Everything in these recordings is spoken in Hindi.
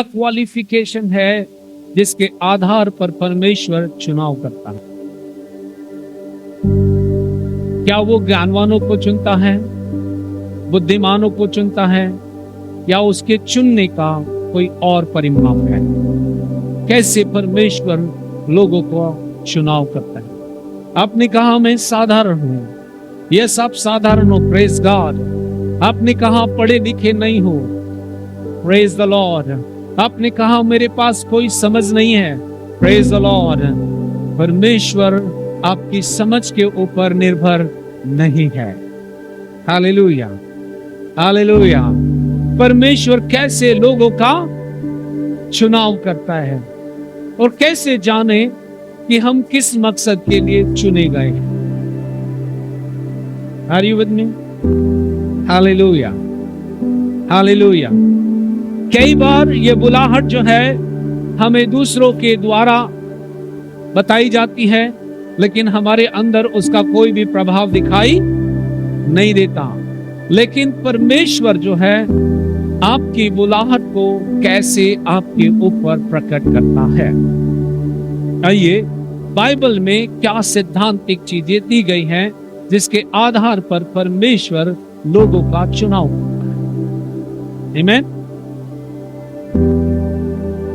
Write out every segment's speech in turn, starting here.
क्वालिफिकेशन है जिसके आधार पर परमेश्वर चुनाव करता है। क्या वो ज्ञानवानों को चुनता है, बुद्धिमानों को चुनता है, या उसके चुनने का कोई और परिमाप है? कैसे परमेश्वर लोगों को चुनाव करता है? आपने कहा मैं साधारण हूं, यस आप साधारण हो, प्रेज गॉड। आपने कहा पढ़े लिखे नहीं हो, प्रेज द लॉर्ड। आपने कहा मेरे पास कोई समझ नहीं है, प्रेज द लॉर्ड। परमेश्वर आपकी समझ के ऊपर निर्भर नहीं है। Hallelujah, hallelujah. परमेश्वर कैसे लोगों का चुनाव करता है और कैसे जाने कि हम किस मकसद के लिए चुने गए हैं? Are you with me? Hallelujah, hallelujah. कई बार ये बुलाहट जो है हमें दूसरों के द्वारा बताई जाती है, लेकिन हमारे अंदर उसका कोई भी प्रभाव दिखाई नहीं देता। लेकिन परमेश्वर जो है आपकी बुलाहट को कैसे आपके ऊपर प्रकट करता है। आइए, बाइबल में क्या सिद्धांतिक चीजें दी गई हैं जिसके आधार पर परमेश्वर लोगों का चुनाव करता है। आमीन।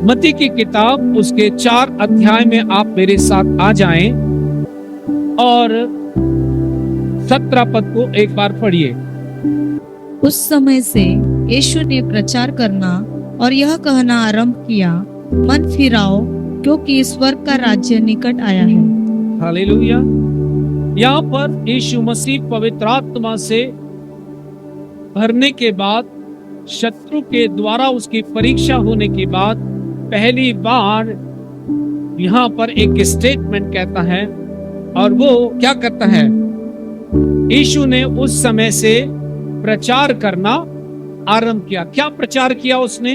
मत्ती की किताब उसके 4 अध्याय में आप मेरे साथ आ जाएं और 17 पद को एक बार पढ़िए। उस समय से यीशु ने प्रचार करना और यह कहना आरंभ किया, मन फिराओ क्योंकि स्वर्ग का राज्य निकट आया है। हालेलुया। यहाँ पर यीशु मसीह पवित्र आत्मा से भरने के बाद, शत्रु के द्वारा उसकी परीक्षा होने के बाद पहली बार यहाँ पर एक स्टेटमेंट कहता है, और वो क्या करता है? यीशु ने उस समय से प्रचार करना आरंभ किया। क्या प्रचार किया उसने?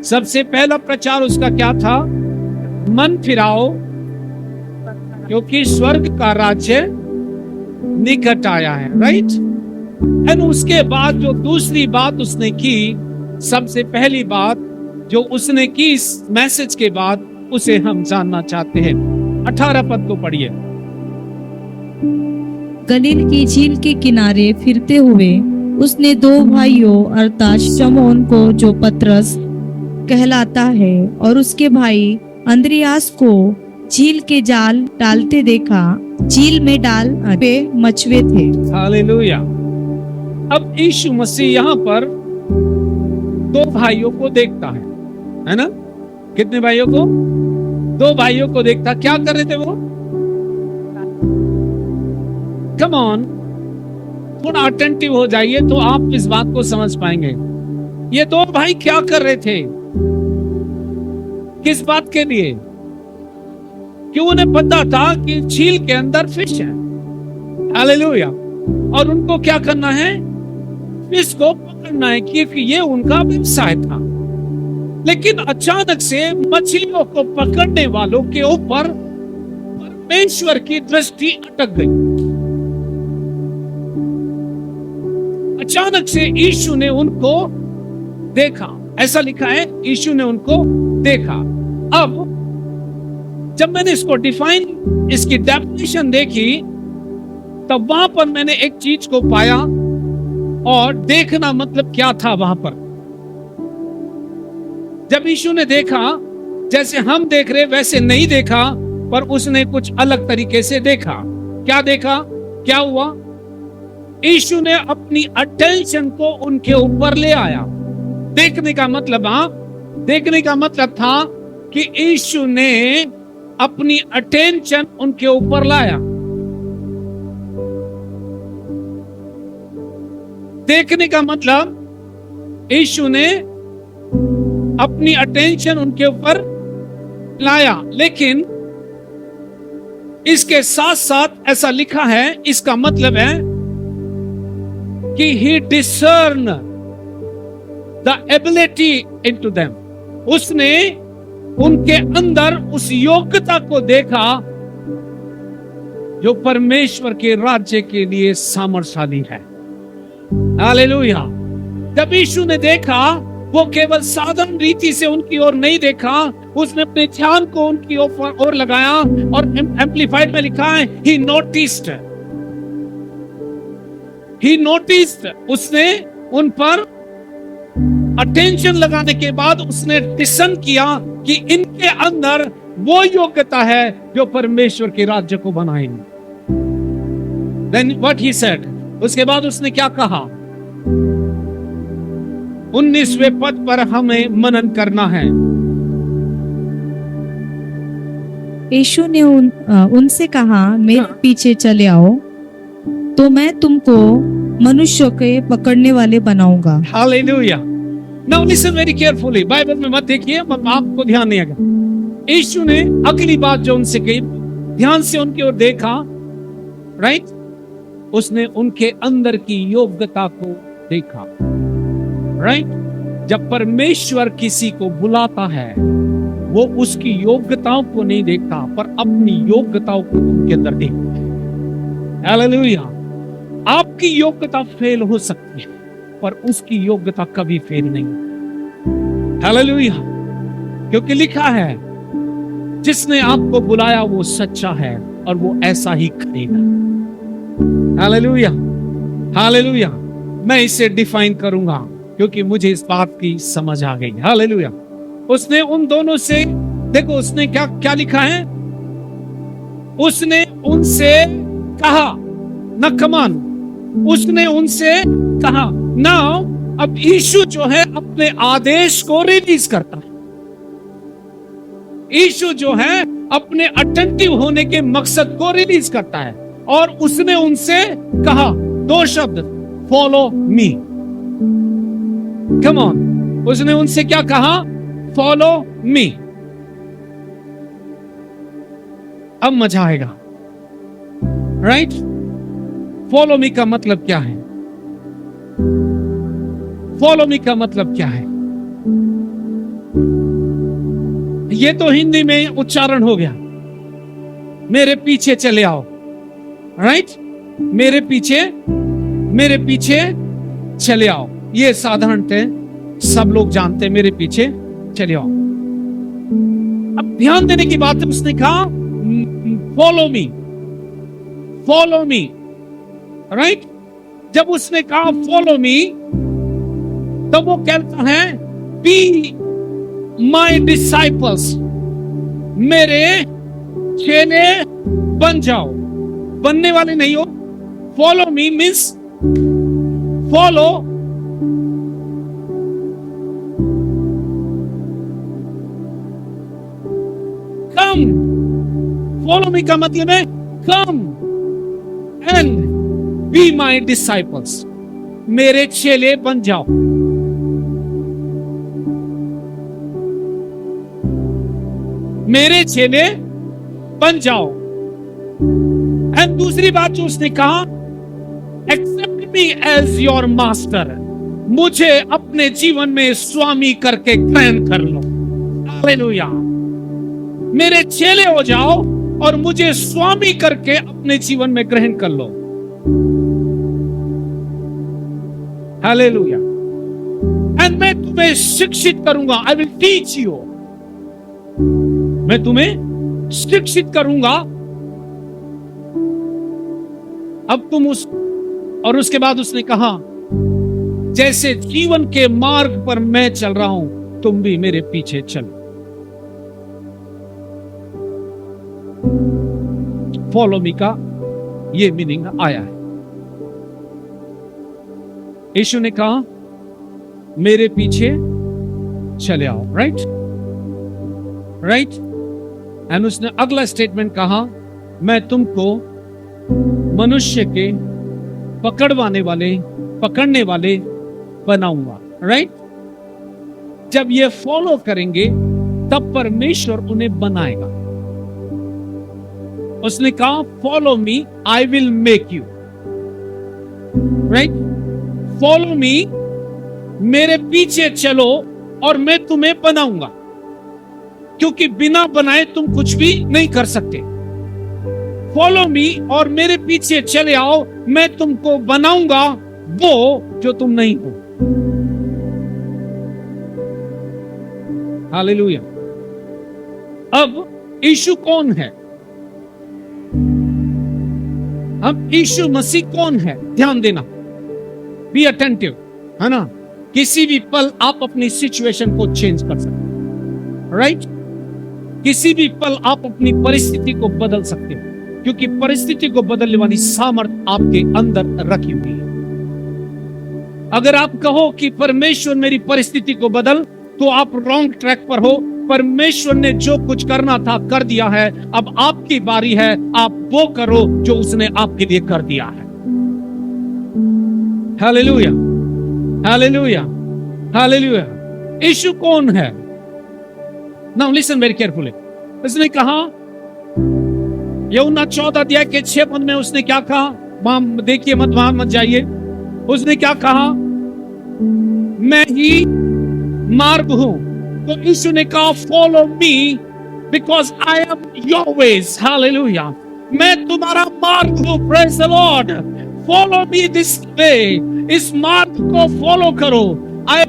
सबसे पहला प्रचार उसका क्या था? मन फिराओ क्योंकि स्वर्ग का राज्य निकट आया है। राइट। एंड उसके बाद जो दूसरी बात उसने की, सबसे पहली बात जो उसने की इस मैसेज के बाद, उसे हम जानना चाहते हैं। 18 पद को पढ़िए। गलील की झील के किनारे फिरते हुए उसने 2 भाइयों अर्थात शमौन को जो पतरस कहलाता है और उसके भाई अंद्रियास को झील के जाल डालते देखा। झील में डाल पे मछुए थे। हालेलुया। अब यीशु मसीह यहाँ पर 2 भाइयों को देखता है ना? कितने भाइयों को? 2 भाइयों को देखता। क्या कर रहे थे वो? कम ऑन, थोड़ा अटेंटिव हो जाइए तो आप इस बात को समझ पाएंगे। ये 2 भाई क्या कर रहे थे? किस बात के लिए? कि उन्हें पता था कि झील के अंदर फिश है। हालेलुया। और उनको क्या करना है? फिश को पकड़ना है, क्योंकि ये उनका व्यवसाय था। लेकिन अचानक से मछलियों को पकड़ने वालों के ऊपर परमेश्वर की दृष्टि अटक गई। अचानक से यीशु ने उनको देखा। ऐसा लिखा है, यीशु ने उनको देखा। अब जब मैंने इसको डिफाइन, इसकी डेफिनेशन देखी, तब वहां पर मैंने एक चीज को पाया। और देखना मतलब क्या था वहां पर? जब यीशु ने देखा, जैसे हम देख रहे वैसे नहीं देखा, पर उसने कुछ अलग तरीके से देखा। क्या देखा? क्या हुआ? यीशु ने अपनी अटेंशन को उनके ऊपर ले आया। देखने का मतलब, देखने का मतलब था कि यीशु ने अपनी अटेंशन उनके ऊपर लाया। देखने का मतलब यीशु ने अपनी अटेंशन उनके ऊपर लाया। लेकिन इसके साथ साथ ऐसा लिखा है, इसका मतलब है कि he discerned the ability into them। उसने उनके अंदर उस योग्यता को देखा जो परमेश्वर के राज्य के लिए सामर्थ्यशाली है। हालेलुया। जब यीशु ने देखा वो केवल साधारण रीति से उनकी ओर नहीं देखा, उसने अपने ध्यान को उनकी ओर लगाया। और एम्प्लीफाइड में लिखा है ही नोटिस्ड, उसने उन पर अटेंशन लगाने के बाद उसने डिसन किया कि इनके अंदर वो योग्यता है जो परमेश्वर के राज्य को बनाएंगे। Then what he said, उसके बाद उसने क्या कहा? 19वें पद पर हमें मनन करना है। यीशु ने उनसे कहा, मेरे पीछे चले आओ तो मैं तुमको मनुष्यों के पकड़ने वाले बनाऊंगा। Hallelujah. Now listen very carefully, Bible में मत देखिए, आपको ध्यान नहीं आएगा। यीशु ने अगली बात जो उनसे कही, ध्यान से उनकी ओर देखा, राइट? उसने उनके अंदर की योग्यता को देखा, राइट? जब परमेश्वर किसी को बुलाता है, वो उसकी योग्यताओं को नहीं देखता, पर अपनी योग्यताओं को उनके अंदर देखता है। हालेलुया। आपकी योग्यता फेल हो सकती है, पर उसकी योग्यता कभी फेल नहीं। हालेलुया। क्योंकि लिखा है, जिसने आपको बुलाया वो सच्चा है और वो ऐसा ही करेगा। Hallelujah, hallelujah. मैं इसे डिफाइन करूंगा क्योंकि मुझे इस बात की समझ आ गई। हालेलुया। उसने उन दोनों से, देखो उसने क्या क्या लिखा है, उसने उनसे कहा ना, कमान, उसने उनसे कहा। नाउ अब यीशु जो है अपने आदेश को रिलीज करता है। यीशु जो है अपने अटेंटिव होने के मकसद को रिलीज करता है, और उसने उनसे कहा 2 शब्द, फॉलो मी। कम ऑन, उसने उनसे क्या कहा? Follow me. अब मजा आएगा, राइट? फॉलो मी का मतलब क्या है? फॉलो मी का मतलब क्या है? ये तो हिंदी में उच्चारण हो गया, मेरे पीछे चले आओ, राइट? मेरे पीछे चले आओ, ये साधारणतः सब लोग जानते हैं, मेरे पीछे चले आओ। अब ध्यान देने की बात है, उसने कहा फॉलो मी, राइट? जब उसने कहा फॉलो मी, तब वो कहता है बी माई डिसाइपल्स, मेरे चेले बन जाओ। बनने वाले नहीं हो। फॉलो मी मीन्स फॉलो, कम। फॉलो मी का मतलब है come and be my disciples, मेरे चेले बन जाओ। मेरे चेले बन जाओ। एंड दूसरी बात जो उसने कहा, accept me as your master, मुझे अपने जीवन में स्वामी करके ग्रहण कर लो। हालेलुया। मेरे चेले हो जाओ और मुझे स्वामी करके अपने जीवन में ग्रहण कर लो। हालेलुया। एंड मैं तुम्हें शिक्षित करूंगा, आई विल टीच यू, मैं तुम्हें शिक्षित करूंगा। अब तुम और उसके बाद उसने कहा, जैसे जीवन के मार्ग पर मैं चल रहा हूं, तुम भी मेरे पीछे चलो। फॉलो मी का ये मीनिंग आया है। यीशु ने कहा मेरे पीछे चले आओ, राइट? एंड उसने अगला स्टेटमेंट कहा, मैं तुमको मनुष्य के पकड़ने वाले बनाऊंगा, राइट? जब ये फॉलो करेंगे तब परमेश्वर उन्हें बनाएगा। उसने कहा follow me, I will make you, right? Follow me, मेरे पीछे चलो और मैं तुम्हें बनाऊंगा, क्योंकि बिना बनाए तुम कुछ भी नहीं कर सकते। फॉलो मी और मेरे पीछे चले आओ, मैं तुमको बनाऊंगा वो जो तुम नहीं हो। हालेलुया। अब यीशु कौन है? अब यीशु मसीह कौन है? ध्यान देना, बी अटेंटिव, है ना। किसी भी पल आप अपनी सिचुएशन को चेंज कर सकते हो, राइट। किसी भी पल आप अपनी परिस्थिति को बदल सकते हो, क्योंकि परिस्थिति को बदलने वाली सामर्थ आपके अंदर रखी हुई है। अगर आप कहो कि परमेश्वर मेरी परिस्थिति को बदल, तो आप रॉन्ग ट्रैक पर हो। परमेश्वर ने जो कुछ करना था कर दिया है, अब आपकी बारी है, आप वो करो जो उसने आपके लिए कर दिया है। Hallelujah, hallelujah, hallelujah. यीशु कौन है? Now listen very carefully. उसने कहा, यूहन्ना 14 अध्याय के 6 पद में उसने क्या कहा? वहां देखिए, मत वहां मत जाइए। उसने क्या कहा? मैं ही मार्ग हूं। तो यीशु ने कहा, follow me because I am your ways. Hallelujah. मैं तुम्हारा मार्ग हूं। Praise the Lord. Follow me this way. इस मार्ग को फॉलो करो। I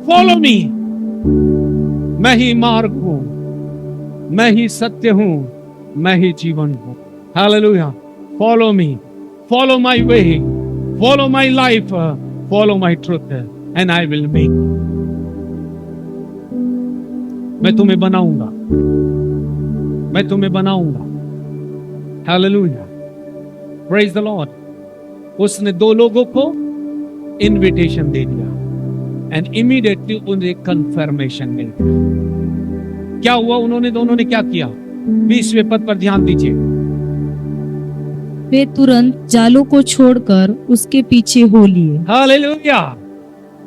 follow me. मैं ही मार्ग हूं, मैं ही सत्य हूं, मैं ही जीवन हूं। Hallelujah. Follow me, follow my way, follow my life, follow my truth and I will make. मैं तुम्हें बनाऊंगा, मैं तुम्हें बनाऊंगा। Hallelujah, praise the Lord. उसने 2 लोगों को इनविटेशन दे दिया एंड इमीडिएटली उन्हें कंफर्मेशन मिल गया। क्या हुआ? उन्होंने दोनों ने क्या किया? 20वें पद पर ध्यान दीजिए। वे तुरंत जालों को छोड़कर उसके पीछे हो लिए। हालेलुया।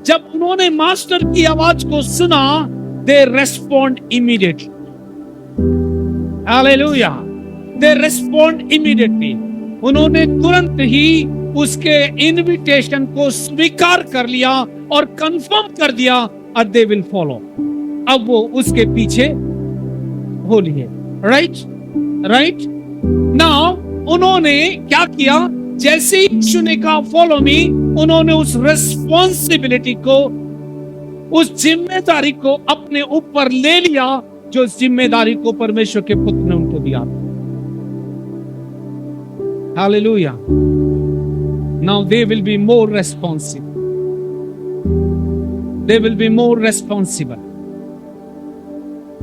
जब उन्होंने मास्टर की आवाज को सुना, दे रेस्पॉन्ड इमीडिएटली। हालेलुया, दे रेस्पॉन्ड इमीडिएटली। उन्होंने तुरंत ही उसके इनविटेशन को स्वीकार कर लिया और कंफर्म कर दिया, और दे विल फॉलो। अब वो उसके पीछे हो लिए। Right, right. नाउ उन्होंने क्या किया? जैसे ही यीशु ने कहा फॉलो मी, उन्होंने उस रेस्पॉन्सिबिलिटी को, उस जिम्मेदारी को अपने ऊपर ले लिया, जो जिम्मेदारी को परमेश्वर के पुत्र ने उनको दिया। Hallelujah. Now they will be more responsible, they will be more responsible.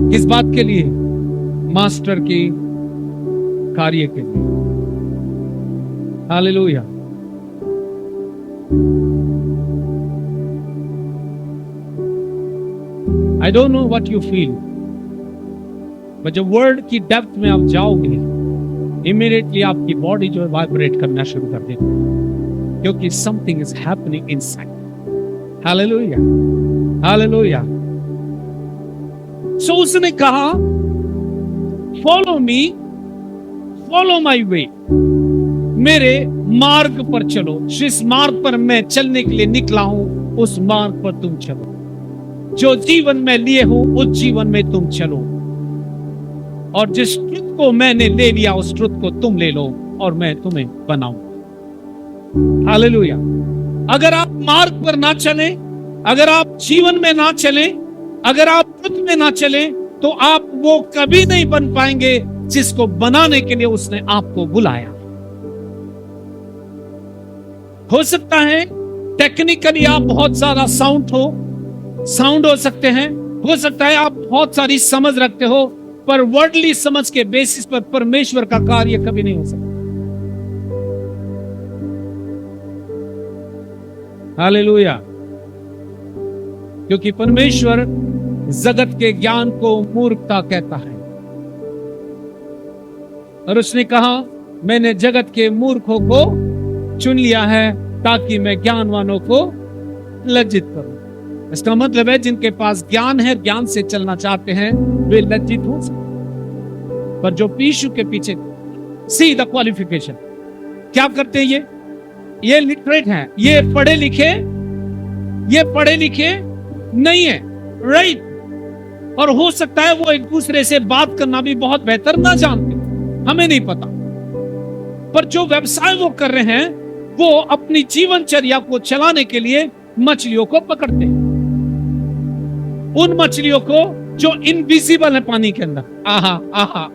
किस बात के लिए? मास्टर के कार्य के लिए। Hallelujah. I don't know what you feel, but जब वर्ड की डेप्थ में आप जाओगे, इमीडिएटली आपकी बॉडी जो है वाइब्रेट करना शुरू कर देती है, क्योंकि something is happening inside. Hallelujah, hallelujah. So उसने कहा फॉलो मी, फॉलो माई वे। मेरे मार्ग पर चलो। जिस मार्ग पर मैं चलने के लिए निकला हूं, उस मार्ग पर तुम चलो। जो जीवन में लिए हो, उस जीवन में तुम चलो। और जिस ट्रुथ को मैंने ले लिया, उस ट्रुथ को तुम ले लो, और मैं तुम्हें बनाऊंगा। हालेलुया। अगर आप मार्ग पर ना चले, अगर आप जीवन में ना चले, अगर आप ट्रुथ में ना चले, तो आप वो कभी नहीं बन पाएंगे जिसको बनाने के लिए उसने आपको बुलाया। हो सकता है टेक्निकली आप बहुत ज्यादा साउंड हो सकते हैं, हो सकता है आप बहुत सारी समझ रखते हो, पर वर्डली समझ के बेसिस पर परमेश्वर का कार्य कभी नहीं हो सकता। हालेलुया। क्योंकि परमेश्वर जगत के ज्ञान को मूर्खता कहता है, और उसने कहा मैंने जगत के मूर्खों को चुन लिया है ताकि मैं ज्ञानवानों को लज्जित करूं। इसका मतलब है जिनके पास ज्ञान है, ज्ञान से चलना चाहते हैं, वे लज्जित हो सकते, पर जो यीशु के पीछे, सी द क्वालिफिकेशन, क्या करते हैं ये लिटरेट हैं, ये पढ़े लिखे नहीं है, राइट। और हो सकता है वो एक दूसरे से बात करना भी बहुत बेहतर ना जानते, हमें नहीं पता, पर जो व्यवसाय वो कर रहे हैं, वो अपनी जीवनचर्या को चलाने के लिए मछलियों को पकड़ते हैं। उन मछलियों को जो इनविजिबल है पानी के अंदर। आहा आहा,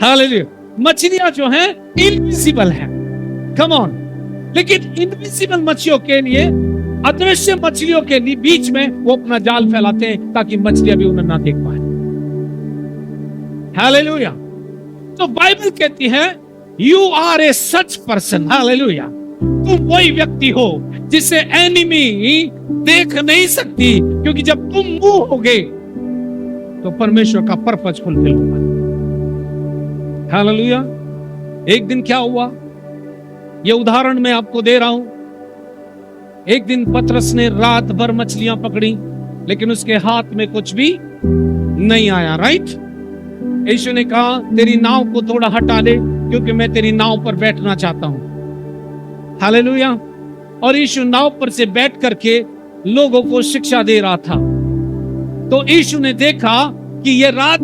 हालेलुया। मछलियां जो हैं इनविजिबल हैं, कम ऑन। लेकिन इनविजिबल मछलियों के लिए, अदृश्य मछलियों के लिए बीच में वो अपना जाल फैलाते हैं ताकि मछलियां भी उन्हें ना देख पाए। हालेलुया। तो बाइबल कहती है you are a such person. Hallelujah. तुम वही व्यक्ति हो जिसे एनिमी देख नहीं सकती, क्योंकि जब तुम मूव होगे तो परमेश्वर का पर्पस फुलफिल होगा। हालेलुया। एक दिन क्या हुआ, ये उदाहरण मैं आपको दे रहा हूं। एक दिन पतरस ने रात भर मछलियां पकड़ी, लेकिन उसके हाथ में कुछ भी नहीं आया। राइट। यीशु ने कहा तेरी नाव को थोड़ा हटा ले, क्योंकि मैं तेरी नाव पर बैठना चाहता हूं। हालेलुया। और यीशु नाव पर से बैठ करके लोगों को शिक्षा दे रहा था। तो यीशु ने देखा कि ये रात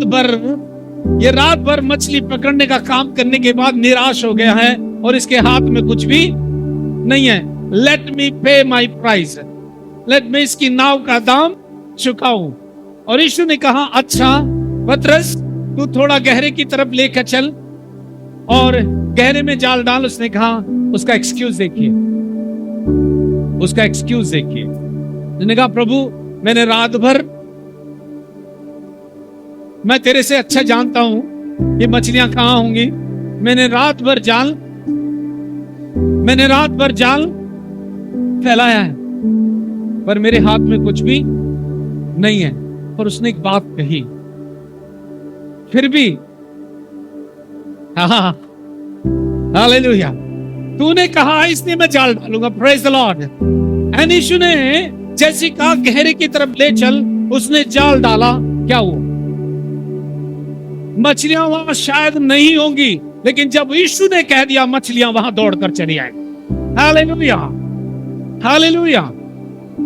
भर मछली पकड़ने का काम करने के बाद निराश हो गया है और इसके हाथ में कुछ भी नहीं है। लेट मी पे माई प्राइस, लेट मैं इसकी नाव का दाम चुकाऊं। और यीशु ने कहा अच्छा पतरस, तू थोड़ा गहरे की तरफ लेकर चल और गहरे में जाल डाल। उसने कहा, उसका एक्सक्यूज देखिए, उसका एक्सक्यूज देखिए। उसने कहा प्रभु, मैंने रात भर, मैं तेरे से अच्छा जानता हूं ये मछलियां कहां होंगी। मैंने रात भर जाल फैलाया है, पर मेरे हाथ में कुछ भी नहीं है। पर उसने एक बात कही, फिर भी हालेलुया, तूने कहा इसलिए मैं जाल डालूंगा। Praise the Lord. एंड यीशु ने जैसे कहा गहरे की तरफ ले चल, उसने जाल डाला। क्या हुआ? मछलियां वहां शायद नहीं होंगी, लेकिन जब यीशु ने कह दिया मछलियां वहां दौड़कर चली आई। Hallelujah, hallelujah.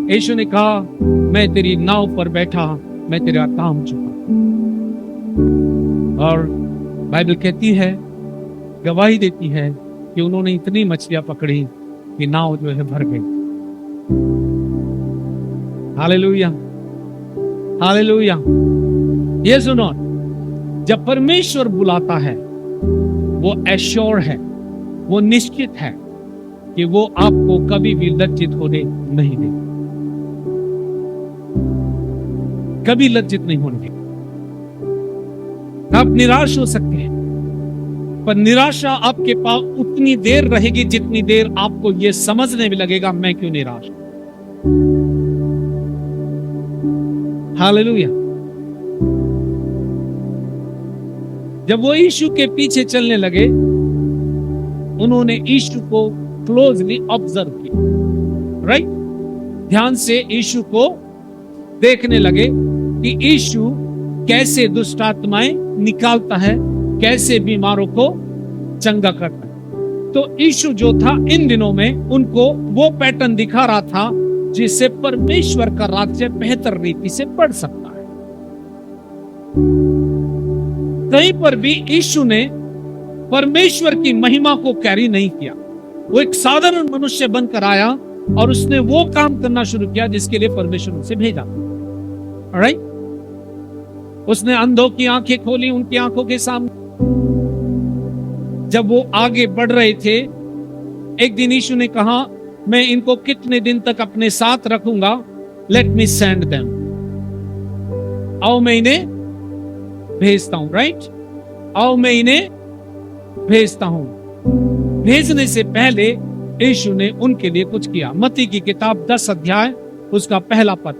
यीशु ने कहा मैं तेरी नाव पर बैठा, मैं तेरा काम चुका। और बाइबल कहती है, गवाही देती है कि उन्होंने इतनी मछलियां पकड़ी कि नाव जो है भर गई। Hallelujah, hallelujah. ये सुनो, जब परमेश्वर बुलाता है वो एश्योर है, वो निश्चित है कि वो आपको कभी भी लज्जित होने नहीं देगा, कभी लज्जित नहीं होने देगा। आप निराश हो सकते हैं, पर निराशा आपके पास उतनी देर रहेगी जितनी देर आपको यह समझने में लगेगा मैं क्यों निराश हूं। हालेलुया। जब वो यीशु के पीछे चलने लगे, उन्होंने यीशु को क्लोजली ऑब्जर्व किया। राइट। ध्यान से यीशु को देखने लगे कि यीशु कैसे दुष्ट आत्माएं निकालता है, कैसे बीमारों को चंगा करता है। तो यीशु जो था इन दिनों में उनको वो पैटर्न दिखा रहा था जिससे परमेश्वर का राज्य बेहतर रीति से बढ़ सकता है। कहीं पर भी यीशु ने परमेश्वर की महिमा को कैरी नहीं किया। वो एक साधारण मनुष्य बनकर आया और उसने वो काम करना शुरू किया जिसके लिए परमेश्वर उसे भेजा। ऑलराइट। उसने अंधों की आंखें खोली, उनकी आंखों के सामने। जब वो आगे बढ़ रहे थे, एक दिन यीशु ने कहा मैं इनको कितने दिन तक अपने साथ रखूंगा, लेट मी सेंड देम। आओ मैं इन्हें भेजता हूं। राइट। आओ मैं इन्हें भेजता हूं। भेजने से पहले यीशु ने उनके लिए कुछ किया। मत्ती की किताब 10 अध्याय उसका पहला पद।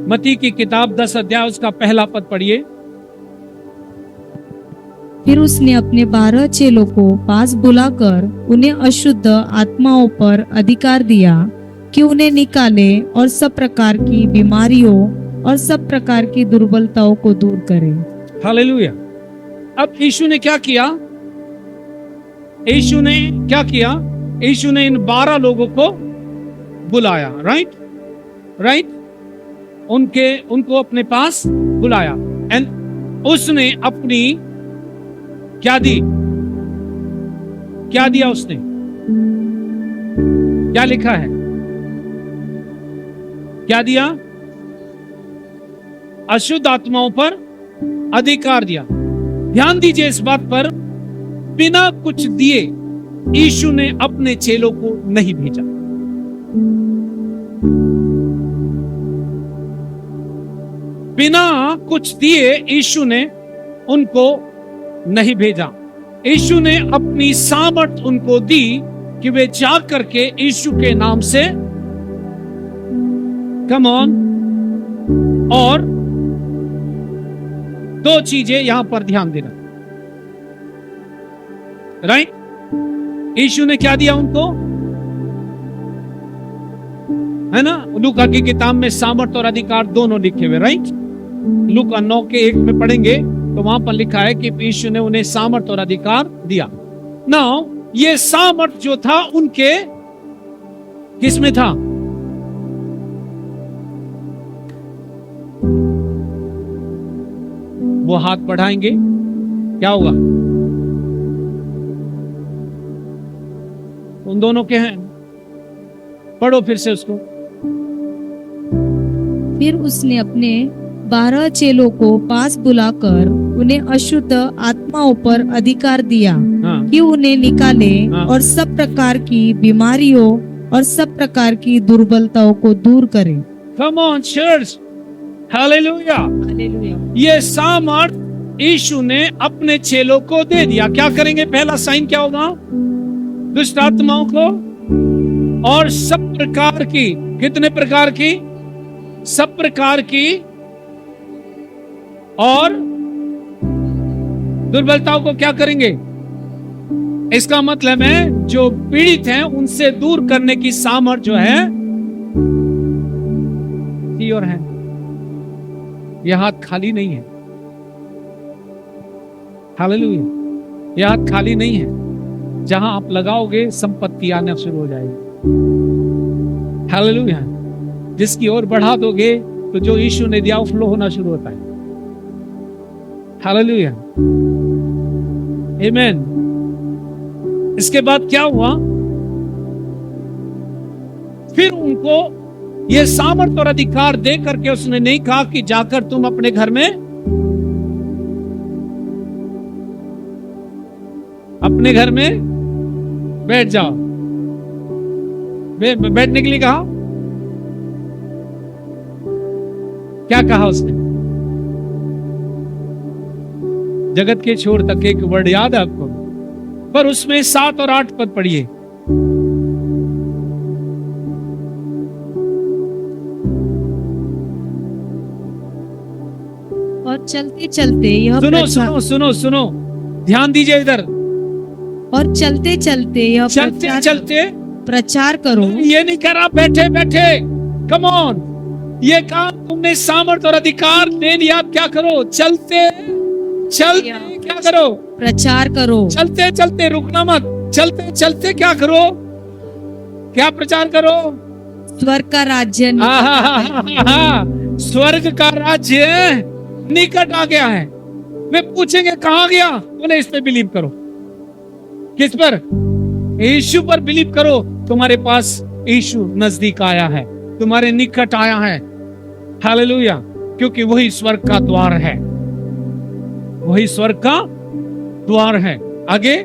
मत्ती की किताब 10 अध्याय उसका पहला पद पढ़िए। फिर उसने अपने 12 चेलों को पास बुलाकर उन्हें अशुद्ध आत्माओं पर अधिकार दिया कि उन्हें निकाले और सब प्रकार की बीमारियों और सब प्रकार की दुर्बलताओं को दूर करे। हालेलुया। अब यीशु ने क्या किया? यीशु ने क्या किया? यीशु ने इन 12 लोगों को बुलाया। Right, right. उनको अपने पास बुलाया एंड उसने अपनी क्या दिया उसने, क्या लिखा है, क्या दिया? अशुद्ध आत्माओं पर अधिकार दिया। ध्यान दीजिए इस बात पर, बिना कुछ दिए यीशु ने अपने चेलों को नहीं भेजा। बिना कुछ दिए यीशु ने उनको नहीं भेजा। यीशु ने अपनी सामर्थ उनको दी कि वे जा करके यीशु के नाम से, कम ऑन, और दो चीजें यहां पर ध्यान देना, राइट? यीशु ने क्या दिया उनको, है ना? लूका की किताब में सामर्थ और अधिकार दोनों लिखे हुए, राइट? लूका 9:1 में पढ़ेंगे तो वहां पर लिखा है कि यीशु ने उन्हें सामर्थ और अधिकार दिया। नाउ ये सामर्थ जो था उनके किस में था? वो हाथ बढ़ाएंगे, क्या होगा? उन दोनों के हैं, पढ़ो फिर से उसको। फिर उसने अपने 12 चेलों को पास बुलाकर उन्हें अशुद्ध आत्माओं पर अधिकार दिया कि उन्हें निकाले और सब प्रकार की बीमारियों और सब प्रकार की दुर्बलताओं को दूर करे। Come on church, hallelujah. ये सामर्थ यीशु ने अपने चेलों को दे दिया। क्या करेंगे? पहला साइन क्या होगा? दुष्ट आत्माओं को और सब प्रकार की, कितने प्रकार की? सब प्रकार की और दुर्बलताओं को क्या करेंगे? इसका मतलब है जो पीड़ित हैं उनसे दूर करने की सामर्थ जो है और है। यह हाथ खाली नहीं है, हालेलुया। यह हाथ खाली नहीं है, जहां आप लगाओगे संपत्ति आना शुरू हो जाएगी, हालेलुया। जिसकी ओर बढ़ा दोगे तो जो यीशु ने दिया वो फ्लो होना शुरू होता है, हालेलुया, आमीन। इसके बाद क्या हुआ? फिर उनको ये सामर्थ और अधिकार दे करके उसने नहीं कहा कि जाकर तुम अपने घर में, अपने घर में बैठ जाओ। बैठने के लिए कहा, क्या कहा उसने? जगत के छोर तक एक वर्ड याद है आपको, पर उसमें 7 और 8 पद पढ़िए। और चलते चलते यह सुनो, ध्यान दीजिए इधर। और चलते चलते यह चलते प्रचार करो। ये नहीं करा बैठे बैठे, कम ऑन। ये काम तुमने सामर्थ और अधिकार दे दिया, क्या करो? चलते क्या करो? प्रचार करो। चलते चलते, रुकना मत, चलते चलते क्या करो? क्या प्रचार करो? स्वर्ग का राज्य स्वर्ग का राज्य निकट आ गया है। वे पूछेंगे कहां गया? उन्हें इस पे बिलीव करो। किस पर? यीशु पर बिलीव करो। तुम्हारे पास यीशु नजदीक आया है, तुम्हारे निकट आया है, हालेलुया। क्योंकि वही स्वर्ग का द्वार है, वही स्वर्ग का द्वार है। आगे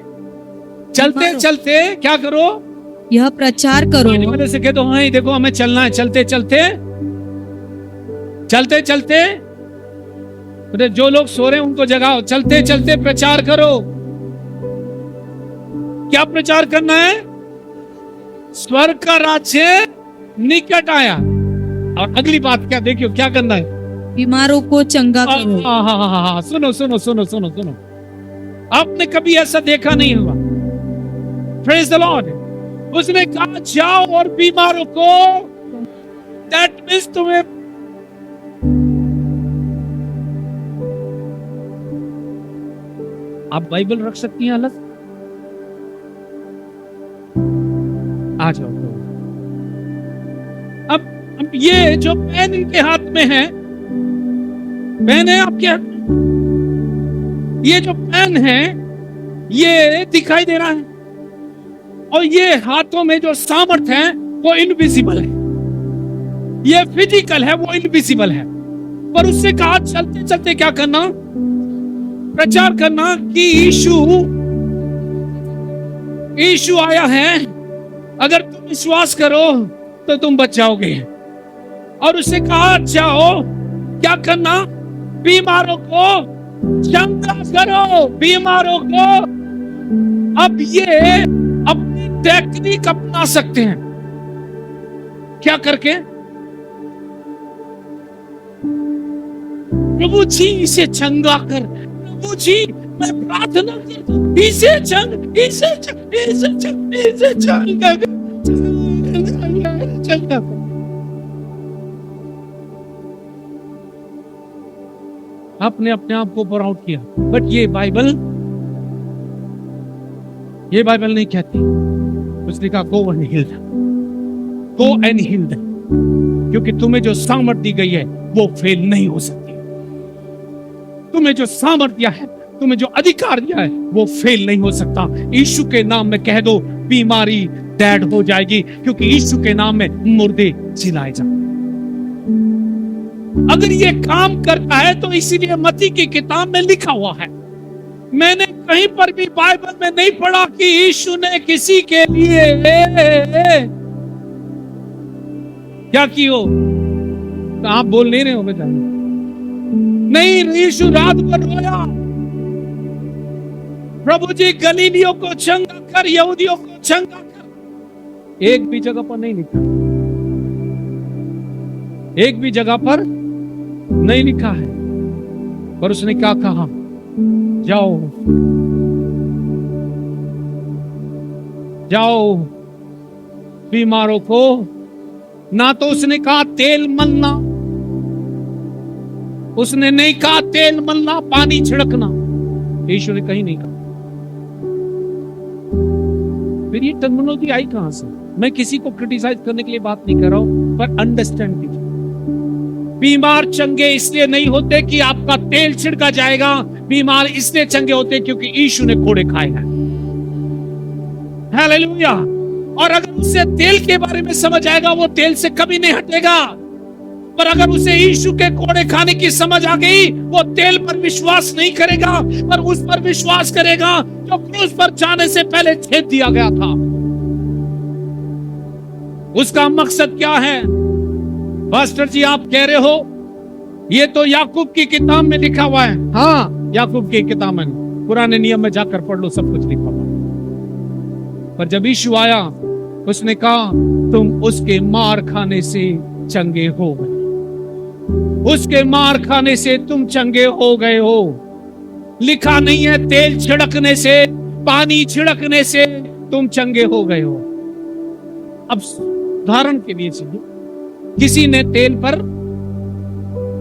चलते चलते क्या करो? यह प्रचार करो। वाले से कह दो, हाँ देखो हमें चलना है। चलते चलते चलते चलते, जो लोग सो रहे हैं उनको जगाओ। चलते चलते प्रचार करो। क्या प्रचार करना है? स्वर्ग का राज्य निकट आया। और अगली बात क्या? देखियो क्या करना है? बीमारों को चंगा करो। हाँ, सुनो सुनो सुनो सुनो सुनो। आपने कभी ऐसा देखा नहीं हुआ? Praise the Lord. उसने कहा जाओ और बीमारों को, दैट मीन्स तुम्हें आप बाइबल रख सकती हैं अलग, आ जाओ। अब ये जो पेन इनके हाथ हाथ में है, पेन है आपके हाथ में, ये जो पेन है ये दिखाई दे रहा है, और ये हाथों में जो सामर्थ है वो इनविजिबल है, ये फिजिकल है, वो इनविजिबल है। पर उससे कहा चलते चलते क्या करना, प्रचार करना कि यीशु आया है, अगर तुम विश्वास करो तो तुम बच जाओगे। और उसे कहा जाओ क्या करना, बीमारों को चंगा करो, बीमारों को। अब ये अपनी टेक्निक अपना सकते हैं, क्या करके, प्रभु जी इसे चंगा कर, प्रभु जी मैं प्रार्थना करता हूं, इसे चंगा कर। आपने अपने आप को ऊपर आउट किया, बट ये बाइबल नहीं कहती। उसने कहा go and heal them, go and heal them, क्योंकि तुम्हें जो सामर्थ्य दी गई है वो फेल नहीं हो सकती। तुम्हें जो सामर्थ्य दिया है, तुम्हें जो अधिकार दिया है वो फेल नहीं हो सकता। यीशु के नाम में कह दो बीमारी डेड हो जाएगी, क्योंकि यीशु के नाम में मुर्दे जिलाए जाएंगे। अगर ये काम करता है तो इसीलिए मत्ती की किताब में लिखा हुआ है। मैंने कहीं पर भी बाइबल में नहीं पढ़ा कि यीशु ने किसी के लिए क्या किया। तो आप बोल नहीं रहे हो बेटा, नहीं, यीशु रात भर रोया, प्रभु जी गलीलियों को चंगा कर, यहूदियों को चंगा कर। एक भी जगह पर नहीं लिखा, एक भी जगह पर नहीं लिखा है। पर उसने क्या कहा, जाओ जाओ बीमारों को। ना तो उसने कहा तेल मलना, उसने नहीं कहा तेल मलना, पानी छिड़कना, यीशु ने कहीं नहीं कहा। फिर ये टर्मिनोलॉजी आई कहां से? मैं किसी को क्रिटिसाइज करने के लिए बात नहीं कर रहा हूं, पर अंडरस्टैंड कीजिए। बीमार चंगे इसलिए नहीं होते कि आपका तेल छिड़का जाएगा, बीमार इसलिए चंगे होते क्योंकि यीशु ने कोड़े खाए हैं। हालेलुया। और अगर उसे तेल के बारे में समझ आएगा, वो तेल से कभी नहीं हटेगा। पर अगर उसे यीशु के कोड़े खाने की समझ आ गई, वो तेल पर विश्वास नहीं करेगा, पर उस पर विश्वास करेगा जो क्रूस पर जाने से पहले छेद दिया गया था। उसका मकसद क्या है? पास्टर जी आप कह रहे हो ये तो याकूब की किताब में लिखा हुआ है। हाँ, याकूब की किताब में, पुराने नियम में जाकर पढ़ लो, सब कुछ लिखा हुआ। पर जब यीशु आया, उसने कहा तुम उसके मार खाने से चंगे हो गए, उसके मार खाने से तुम चंगे हो गए हो। लिखा नहीं है तेल छिड़कने से, पानी छिड़कने से तुम चंगे हो गए हो। अब उदाहरण के लिए चलिए, किसी ने तेल पर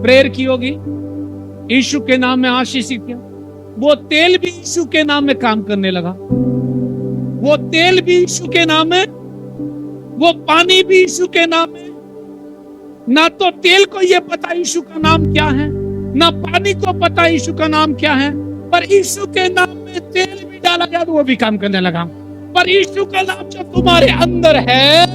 प्रेयर की होगी, यीशु के नाम में आशीषित किया, वो तेल भी यीशु के नाम में काम करने लगा, वो तेल भी यीशु के नाम में, वो पानी भी यीशु के नाम में। ना तो तेल को ये पता यीशु का नाम क्या है, ना पानी को पता यीशु का नाम क्या है, पर यीशु के नाम में तेल भी डाला गया तो वो भी काम करने लगा। पर यीशु का नाम जो तुम्हारे अंदर है,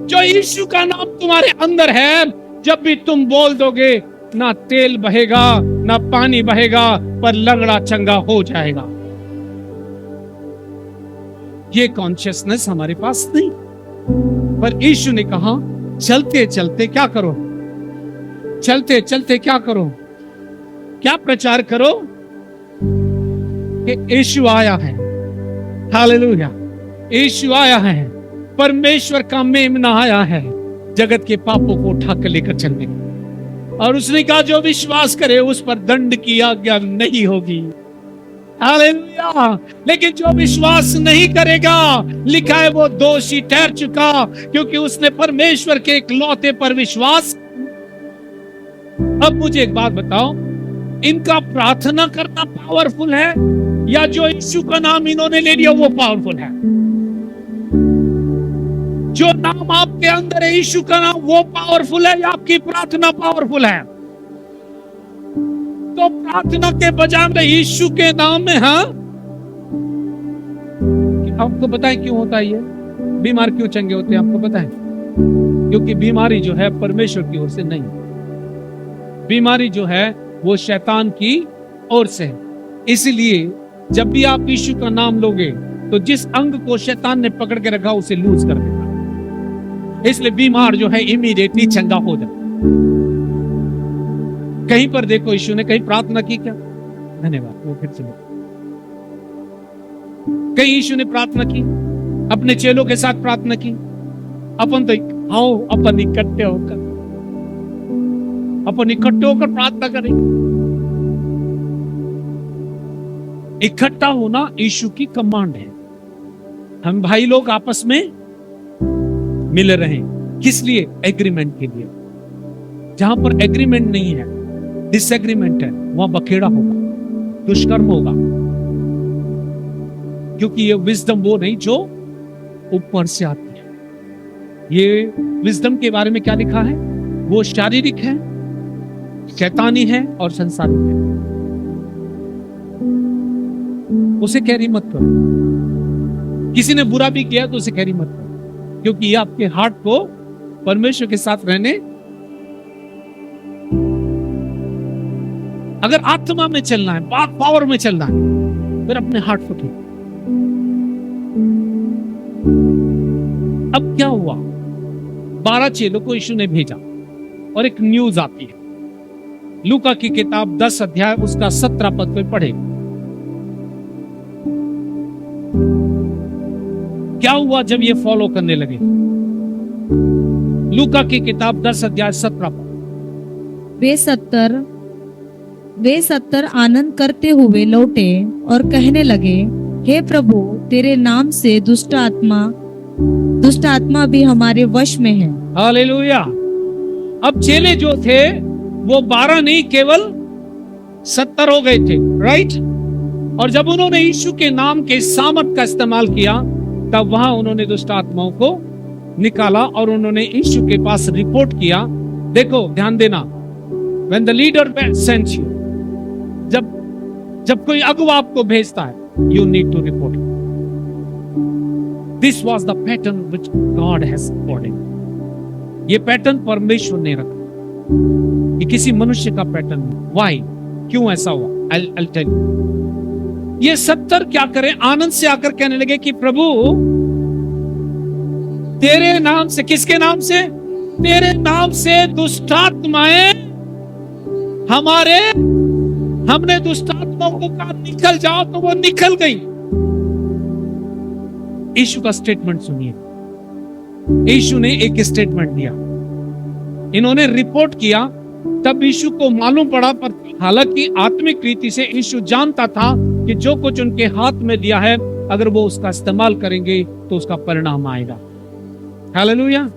जो यीशु का नाम तुम्हारे अंदर है, जब भी तुम बोल दोगे, ना तेल बहेगा ना पानी बहेगा, पर लंगड़ा चंगा हो जाएगा। ये कॉन्शियसनेस हमारे पास नहीं। पर यीशु ने कहा चलते चलते क्या करो, चलते चलते क्या करो, क्या प्रचार करो कि यीशु आया है। हालेलुया। यीशु आया है, परमेश्वर का मेमना आया है जगत के पापों को उठाकर लेकर चलने। और उसने कहा जो विश्वास करे उस पर दंड की आज्ञा नहीं होगी। हालेलुया। लेकिन जो विश्वास नहीं करेगा, लिखा है वो दोषी ठहर चुका, क्योंकि उसने परमेश्वर के इकलौते पर विश्वास। अब मुझे एक बात बताओ, इनका प्रार्थना करना पावरफुल है या जो यीशु का नाम इन्होंने ले लिया वो पावरफुल है? जो नाम आपके अंदर है, यीशु का नाम, वो पावरफुल है या आपकी प्रार्थना पावरफुल है? तो प्रार्थना के बजाय में यीशु के नाम में, हाँ, आपको पता है क्यों होता है ये? बीमार क्यों चंगे होते हैं आपको पता है? क्योंकि बीमारी जो है परमेश्वर की ओर से नहीं, बीमारी जो है वो शैतान की ओर से है। इसलिए जब भी आप यीशु का नाम लोगे तो जिस अंग को शैतान ने पकड़ के रखा उसे लूज कर देगा। इसलिए बीमार जो है इमीडिएटली चंगा हो जाता। कहीं पर देखो यीशु ने कहीं प्रार्थना की क्या? धन्यवाद, वो फिर से कहीं यीशु ने प्रार्थना की? अपने चेलों के साथ प्रार्थना की? अपन तो आओ अपन इकट्ठे होकर प्रार्थना करेंगे। इकट्ठा होना यीशु की कमांड है। हम भाई लोग आपस में मिल रहे हैं, किस लिए? एग्रीमेंट के लिए। जहां पर एग्रीमेंट नहीं है, डिसएग्रीमेंट है, वहां बखेड़ा होगा, दुष्कर्म होगा। क्योंकि ये विजडम वो नहीं जो ऊपर से आती है। ये विजडम के बारे में क्या लिखा है? वो शारीरिक है, शैतानी है और संसारिक है। उसे कैरी मत करो। किसी ने बुरा भी किया तो उसे कैरी मत करो, क्योंकि ये आपके हार्ट को परमेश्वर के साथ रहने, अगर आत्मा में चलना है, बात पावर में चलना है, फिर अपने हार्ट को ठीक। अब क्या हुआ? 12 चेलों को यीशु ने भेजा और एक न्यूज आती है। लूका की किताब 10 अध्याय उसका 17 पद पे पढ़े। क्या हुआ जब ये फॉलो करने लगे? लूका की किताब 10 अध्याय 17 पद। वे 70 आनंद करते हुए लौटे और कहने लगे, हे प्रभु, तेरे नाम से दुष्ट आत्मा भी हमारे वश में है। हालेलुया। अब चेले जो थे वो 12 नहीं, केवल 70 हो गए थे, राइट? और जब उन्होंने यीशु के नाम के सामर्थ का इस्तेमाल किया, तब वहां उन्होंने दुष्ट आत्माओं को निकाला और उन्होंने यीशु के पास रिपोर्ट किया। देखो, ध्यान देना, when the leader sends you, जब कोई अगुवा आपको भेजता है, you need to report. This was the pattern which God has ordained. ये पैटर्न परमेश्वर ने रखा, ये किसी मनुष्य का पैटर्न नहीं। Why? क्यों ऐसा हुआ? I'll tell you. ये 70 क्या करें? आनंद से आकर कहने लगे कि प्रभु, तेरे नाम से, किसके नाम से? तेरे नाम से दुष्टात्माएं हमने दुष्टात्माओं को कहा निकल जाओ, तो वो निकल गई। यीशु का स्टेटमेंट सुनिए। यीशु ने एक स्टेटमेंट दिया, इन्होंने रिपोर्ट किया, तब यीशु को मालूम पड़ा। पर हालांकि आत्मिक रीति से यीशु जानता था कि जो कुछ उनके हाथ में दिया है, अगर वो उसका इस्तेमाल करेंगे तो उसका परिणाम आएगा। हालेलुया।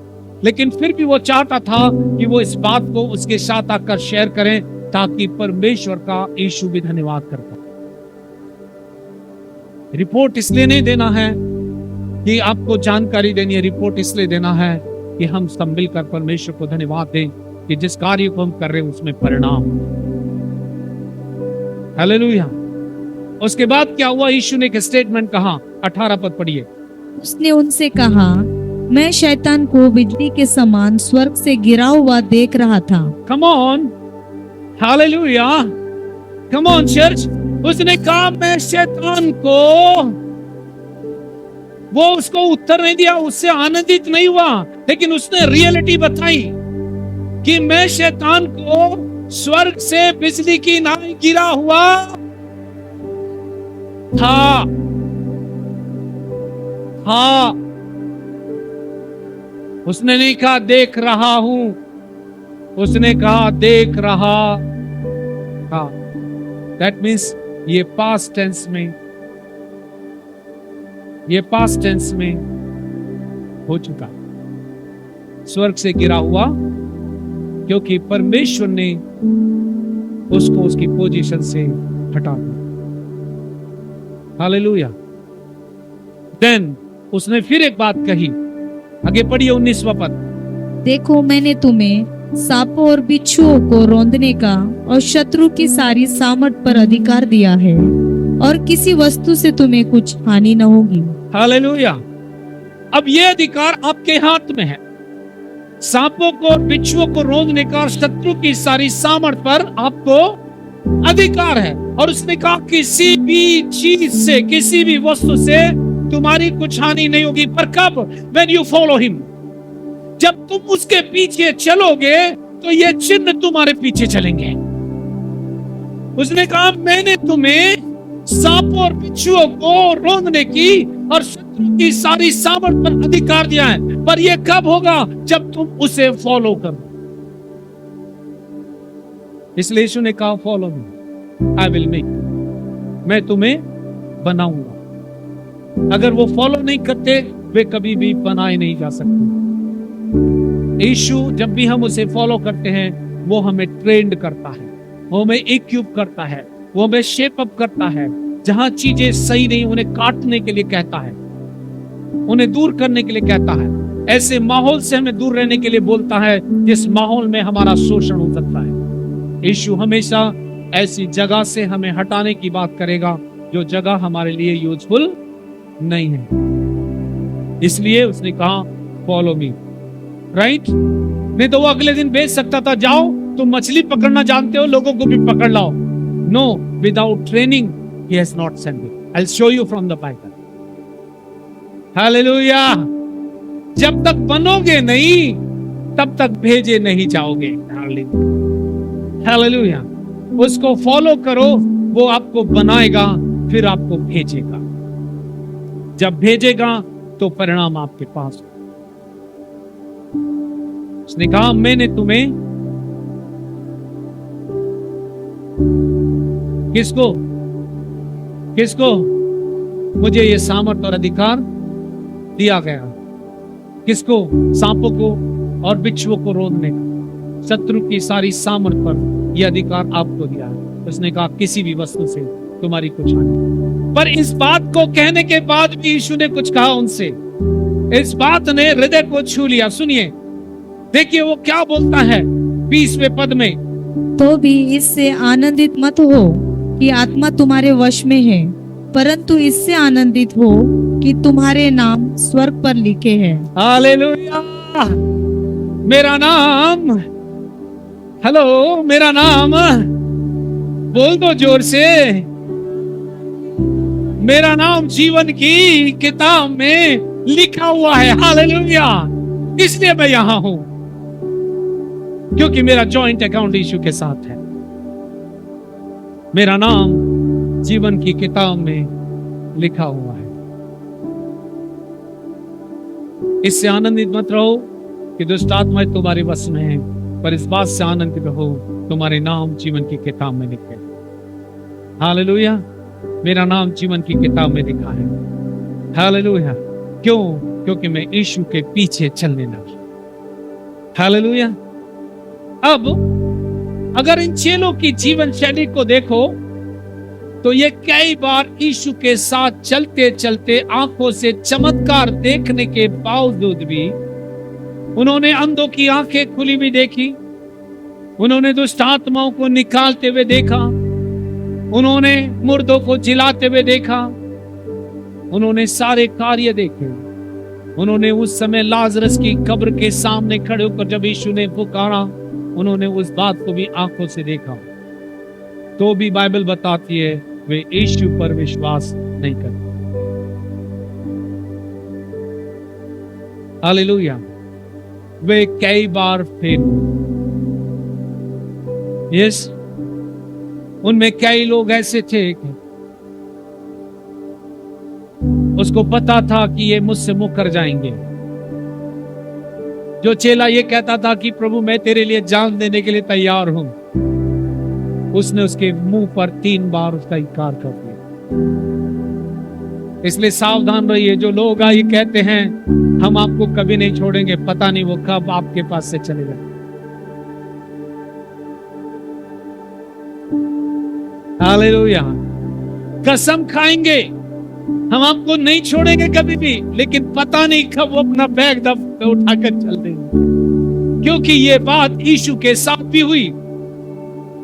लेकिन फिर भी वो चाहता था कि वो इस बात को उसके साथ आकर शेयर करें, ताकि परमेश्वर का यीशु भी धन्यवाद करता। रिपोर्ट इसलिए नहीं देना है कि आपको जानकारी देनी है, रिपोर्ट इसलिए देना है कि हम सब मिलकर परमेश्वर को धन्यवाद दें कि जिस कार्य को हम कर रहे हैं उसमें परिणाम। हालेलुया। उसके बाद क्या हुआ? यीशु ने एक स्टेटमेंट कहा, 18 पद पढ़िए। उसने उनसे कहा, मैं शैतान को बिजली के समान स्वर्ग से गिरा हुआ देख रहा था। Come on, hallelujah, come on church. उसने कहा मैं शैतान को, वो उसको उत्तर नहीं दिया, उससे आनंदित नहीं हुआ, लेकिन उसने रियलिटी बताई कि मैं शैतान को स्वर्ग से बिजली की नाई गिरा हुआ था। उसने नहीं कहा देख रहा हूं, उसने कहा देख रहा था। दैट मीन्स ये पास्ट टेंस में हो चुका, स्वर्ग से गिरा हुआ, क्योंकि परमेश्वर ने उसको उसकी पोजीशन से हटा दिया। हालेलुया। देन उसने फिर एक बात कही, आगे पढ़िए 19वां पद। देखो मैंने तुम्हें सांपों और बिच्छुओं को रौंदने का और शत्रु की सारी सामर्थ पर अधिकार दिया है, और किसी वस्तु से तुम्हें कुछ हानि न होगी। हालेलुया। अब ये अधिकार आपके हाथ में है। सांपों को और बिच्छुओं को रौंदने का और शत्रु की सारी सामर्थ पर आपको अधिकार है। और उसने कहा किसी भी चीज से, किसी भी वस्तु से तुम्हारी कुछ हानि नहीं होगी। पर कब? When you follow him, जब तुम उसके पीछे चलोगे तो ये चिन्ह तुम्हारे पीछे चलेंगे। उसने कहा मैंने तुम्हें सांपों और बिच्छुओं को रौंदने की और शत्रु की सारी सामर्थ पर अधिकार दिया है। पर यह कब होगा? जब तुम उसे फॉलो करो। इसलिए यीशु ने कहा follow me, I will make, मैं तुम्हें बनाऊंगा। अगर वो फॉलो नहीं करते वे कभी भी बनाए नहीं जा सकते। यीशु जब भी हम उसे फॉलो करते हैं वो हमें ट्रेंड करता है, वो हमें इक्विप करता है, वो हमें शेप अप करता है। जहां चीजें सही नहीं उन्हें काटने के लिए कहता है, उन्हें दूर करने के लिए कहता है। ऐसे माहौल से हमें दूर रहने के लिए बोलता है जिस माहौल में हमारा शोषण हो सकता है। यीशु हमेशा ऐसी जगह से हमें हटाने की बात करेगा जो जगह हमारे लिए यूजफुल नहीं है। इसलिए उसने कहा फॉलो मी, राइट? नहीं तो वो अगले दिन भेज सकता था, जाओ तुम मछली पकड़ना जानते हो, लोगों को भी पकड़ लाओ। No, without training he has not sent me. I'll show you from the Bible. Hallelujah. जब तक बनोगे नहीं तब तक भेजे नहीं जाओगे। हालेलुया। उसको फॉलो करो, वो आपको बनाएगा, फिर आपको भेजेगा। जब भेजेगा तो परिणाम आपके पास। उसने कहा मैंने तुम्हें किसको किसको मुझे ये सामर्थ और अधिकार दिया गया। किसको? सांपों को और बिच्छुओं को रोकने का, शत्रु की सारी सामर्थ पर यह अधिकार आपको दिया है। उसने कहा किसी भी वस्तु से तुम्हारी कुछ हानि। पर इस बात को कहने के बाद भी यीशु ने कुछ कहा उनसे। इस बात ने हृदय को छू लिया। सुनिए, देखिए वो क्या बोलता है 20वें पद में। तो भी इससे आनंदित मत हो कि आत्मा तुम्हारे वश में है, परंतु इससे आनंदित हो कि तुम्हारे नाम स्वर्ग पर लिखे हैं। हालेलुया। मेरा नाम, हेलो, मेरा नाम बोल दो जोर से, मेरा नाम जीवन की किताब में लिखा हुआ है। हालेलुया। इसलिए मैं यहां हूं क्योंकि मेरा जॉइंट अकाउंट यीशु के साथ है। मेरा नाम जीवन की किताब में लिखा हुआ है। इससे आनंदित मत रहो कि दुष्ट आत्माएं तुम्हारे वश में है, पर इस बात से आनंदित रहो तुम्हारे नाम जीवन की किताब में लिखे। हालेलुया। मेरा नाम जीवन की किताब में लिखा है। हालेलुया। क्यों? क्योंकि मैं यीशु के पीछे चलने लगा। हालेलुया। अब अगर इन चेलों की जीवन शैली को देखो तो ये कई बार यीशु के साथ चलते चलते आंखों से चमत्कार देखने के बावजूद भी उन्होंने अंधों की आंखें खुली भी देखी, उन्होंने दुष्ट आत्माओं को निकालते हुए देखा, उन्होंने मुर्दों को जिलाते हुए देखा, उन्होंने सारे कार्य देखे। उन्होंने उस समय लाजरस की कब्र के सामने खड़े होकर जब यीशु ने पुकारा, उन्होंने उस बात को भी आंखों से देखा। तो भी बाइबल बताती है वे यीशु पर विश्वास नहीं करते। हालेलुया। वे कई बार फेल हुए। यस, उनमें कई लोग ऐसे थे कि उसको पता था कि ये मुझसे मुकर जाएंगे। जो चेला ये कहता था कि प्रभु मैं तेरे लिए जान देने के लिए तैयार हूं, उसने उसके मुंह पर 3 बार उसका इनकार कर दिया। इसलिए सावधान रहिए। जो लोग ये कहते हैं हम आपको कभी नहीं छोड़ेंगे, पता नहीं वो कब आपके पास से चले जाए। हालेलुया। कसम खाएंगे हम आपको नहीं छोड़ेंगे कभी भी, लेकिन पता नहीं कब वो अपना बैग दब उठाकर चल देंगे। क्योंकि ये बात यीशु के साथ भी हुई।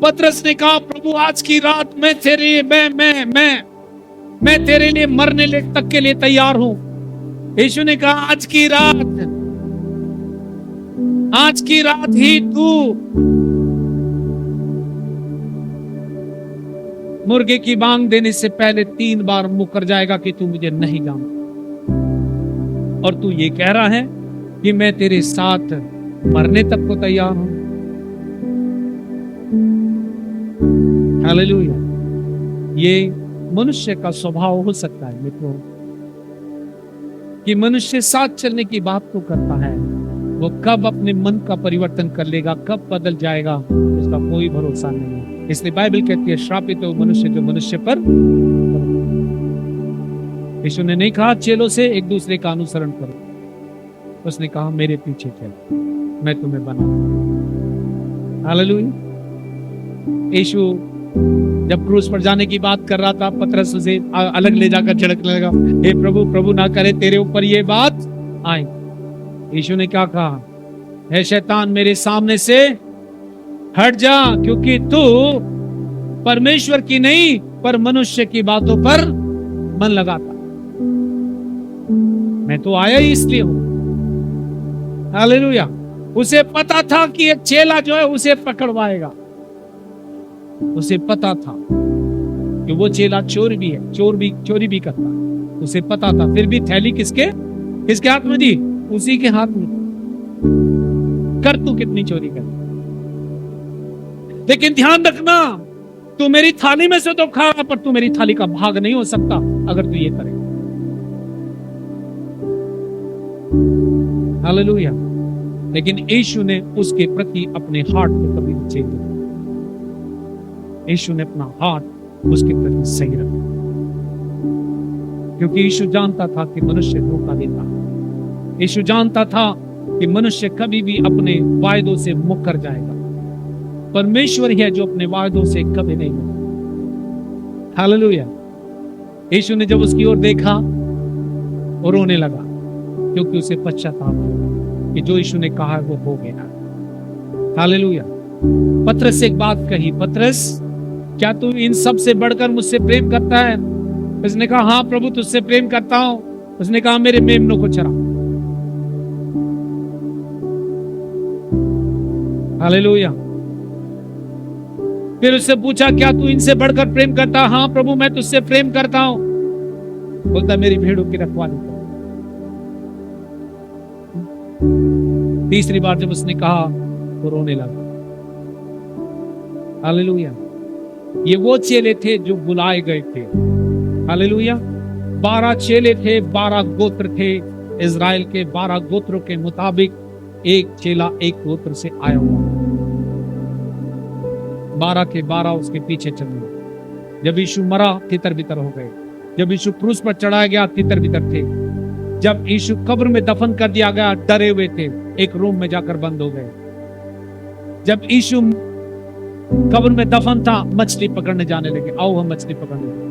पतरस ने कहा, प्रभु आज की रात मैं तेरे मैं तेरे लिए मरने तक के लिए तैयार हूं। यीशु ने कहा, आज की रात ही तू मुर्गे की बांग देने से पहले 3 बार मुकर जाएगा कि तू मुझे नहीं जानता। और तू ये कह रहा है कि मैं तेरे साथ मरने तक को तैयार हूं। हालेलुया। ये मनुष्य का स्वभाव हो सकता है मित्रों, कि मनुष्य साथ चलने की बात तो करता है, वो कब अपने मन का परिवर्तन कर लेगा, कब बदल जाएगा, उसका कोई भरोसा नहीं है। इसलिए बाइबल कहती है, श्रापित है वो मनुष्य जो मनुष्य पर। यीशु ने नहीं कहा चेलों से एक दूसरे का अनुसरण करो, उसने कहा मेरे पीछे चलो, मैं तुम्हें बना। हालेलुया। यीशु जब क्रूस पर जाने की बात कर रहा था, पतरस उसे अलग ले जाकर झड़कने लगा, हे प्रभु प्रभु ना करे तेरे ऊपर ये बात आए। यीशु ने क्या कहा, हे शैतान मेरे सामने से हट जा, क्योंकि तू परमेश्वर की नहीं पर मनुष्य की बातों पर मन लगाता। मैं तो आया ही इसलिए हूं। हालेलुया। उसे पता था कि एक चेला जो है उसे पकड़वाएगा। उसे पता था कि वो चेला चोर भी है, चोरी भी करता। उसे पता था, फिर भी थैली किसके हाथ में दी? उसी के हाथ में। कर तू कितनी चोरी कर, लेकिन ध्यान रखना, तू मेरी थाली में से तो खा, पर तू मेरी थाली का भाग नहीं हो सकता अगर तू ये करे। हालेलुया। लेकिन यीशु ने उसके प्रति अपने हार्ट को कभी चेंज नहीं। यीशु ने अपना हार्ट उसके प्रति सही रखा, क्योंकि यीशु जानता था कि मनुष्य धोखा देता। यीशु जानता था कि मनुष्य कभी भी अपने वायदों से मुकर जाएगा। परमेश्वर ही है जो अपने वायदों से कभी नहीं मुकरता। हालेलुया। यीशु ने जब उसकी ओर देखा और रोने लगा, क्योंकि उसे पश्चाताप हुआ कि जो यीशु ने कहा है वो हो गया। हालेलुया। पतरस से एक बात कही, पतरस क्या तू इन सब से बढ़कर मुझसे प्रेम करता है? उसने कहा, हाँ प्रभु तुझसे प्रेम करता हूं। उसने कहा, मेरे मेमनों को चरा। हालेलुया। फिर उससे पूछा, क्या तू इनसे बढ़कर प्रेम करता? हाँ प्रभु मैं तुझसे प्रेम करता हूं। बोलता, मेरी भेड़ों की रखवाली कर। तीसरी बार जब उसने कहा तो रोने लगा। हालेलुया। ये वो चेले थे जो बुलाए गए थे। हालेलुया। 12 चेले थे, 12 गोत्र थे। इज़राइल के 12 गोत्रों के मुताबिक एक चेला एक गोत्र से आया हुआ। 12 के 12 उसके पीछे चल गए। जब यीशु मरा तितर बितर हो गए। जब यीशु क्रूस पर चढ़ाया गया तितर बितर थे। जब यीशु कब्र में दफन कर दिया गया डरे हुए थे, एक रूम में जाकर बंद हो गए। जब यीशु कब्र में दफन था, मछली पकड़ने जाने लगे, आओ हम मछली पकड़ने।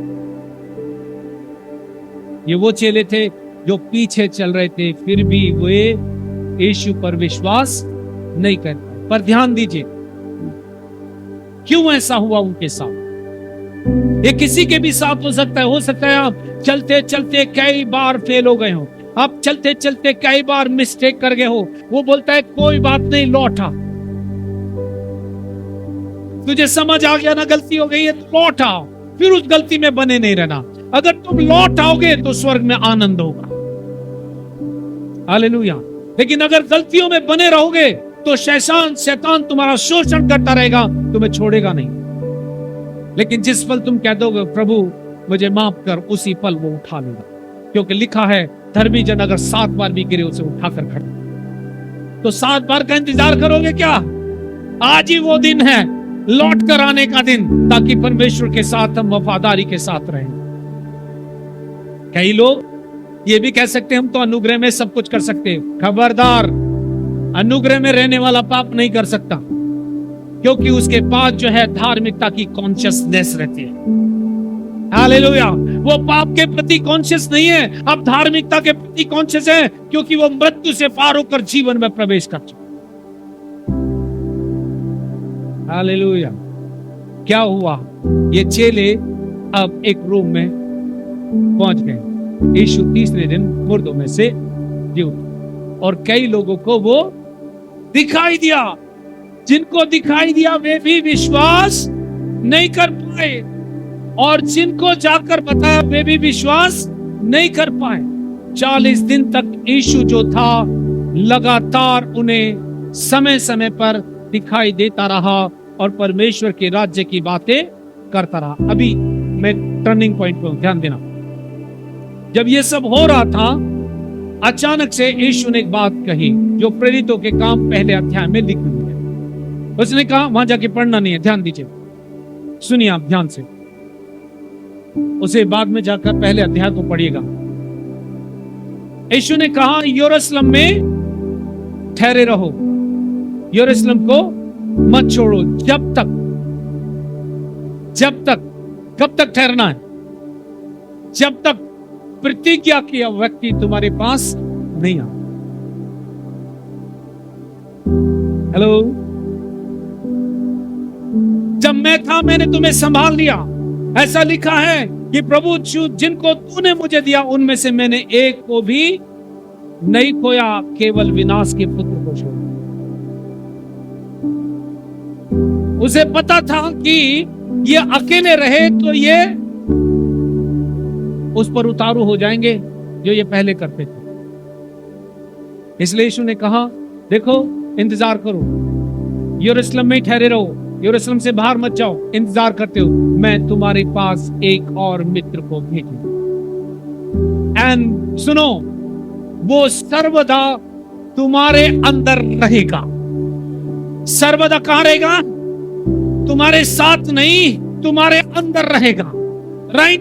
ये वो चेले थे जो पीछे चल रहे थे, फिर भी वे यीशु पर विश्वास नहीं कर पाए। पर ध्यान दीजिए क्यों ऐसा हुआ उनके साथ। ये किसी के भी साथ हो सकता है। हो सकता है आप चलते चलते कई बार फेल हो गए हो, आप चलते चलते कई बार मिस्टेक कर गए हो। वो बोलता है कोई बात नहीं, लौटा, तुझे समझ आ गया ना गलती हो गई है तो लौट आओ, फिर उस गलती में बने नहीं रहना। अगर तुम लौट आओगे तो स्वर्ग में आनंद होगा। हालेलुया। लेकिन अगर गलतियों में बने रहोगे तो शैतान तुम्हारा शोषण करता रहेगा, तुम्हें छोड़ेगा नहीं। लेकिन जिस पल तुम कह दोगे प्रभु मुझे माफ कर, उसी पल वो उठा लेगा। क्योंकि लिखा है धर्मी जन अगर 7 बार भी गिरे उसे उठाकर खड़ा। तो 7 बार का इंतजार करोगे क्या? आज ही वो दिन है लौट कर आने का दिन, ताकि परमेश्वर के साथ हम वफादारी के साथ रहें। कई लोग ये भी कह सकते हैं हम तो अनुग्रह में सब कुछ कर सकते हैं। खबरदार, अनुग्रह में रहने वाला पाप नहीं कर सकता, क्योंकि उसके पास जो है धार्मिकता की कॉन्शियसनेस रहती है। हालेलुया। वो पाप के प्रति कॉन्शियस नहीं है, अब धार्मिकता के प्रति कॉन्शियस है, क्योंकि वो मृत्यु से पार होकर जीवन में प्रवेश कर चुका। हालेलुया। क्या हुआ? ये चेले अब एक रूम में पहुंच गए। यीशु तीसरे दिन मुर्दों में से जी उठा और कई लोगों को वो दिखाई दिया। जिनको दिखाई दिया वे भी विश्वास नहीं कर पाए, और जिनको जाकर बताया वे भी विश्वास नहीं कर पाए। 40 दिन तक यीशु जो था लगातार उन्हें समय समय पर दिखाई देता रहा और परमेश्वर के राज्य की बातें करता रहा। अभी मैं टर्निंग पॉइंट पर ध्यान देना। जब ये सब हो रहा था, अचानक से यीशु ने एक बात कही जो प्रेरितों के काम पहले अध्याय में लिखी हुई है। उसने कहा, वहां जाके पढ़ना नहीं है, ध्यान दीजिए, सुनिए आप ध्यान से, उसे बाद में जाकर पहले अध्याय को पढ़िएगा। यीशु ने कहा, यरूशलेम में ठहरे रहो, यरूशलेम को मत छोड़ो जब तक कब तक ठहरना है? जब तक प्रतिज्ञा किया व्यक्ति तुम्हारे पास नहीं आ। हेलो, जब मैं था मैंने तुम्हें संभाल लिया। ऐसा लिखा है कि प्रभु जिनको तूने मुझे दिया उनमें से मैंने एक को भी नहीं खोया, केवल विनाश के पुत्र को छोड़ा। उसे पता था कि ये अकेले रहे तो ये उस पर उतारू हो जाएंगे जो ये पहले करते थे। इसलिए यीशु ने कहा, देखो इंतजार करो, यरूशलेम में ठहरे रहो, यरूशलेम से बाहर मत जाओ, इंतजार करते हो, मैं तुम्हारे पास एक और मित्र को भेजूंगा। एंड सुनो, वो सर्वदा तुम्हारे अंदर रहेगा। सर्वदा कहां रहेगा? तुम्हारे साथ नहीं, तुम्हारे अंदर रहेगा। राइट?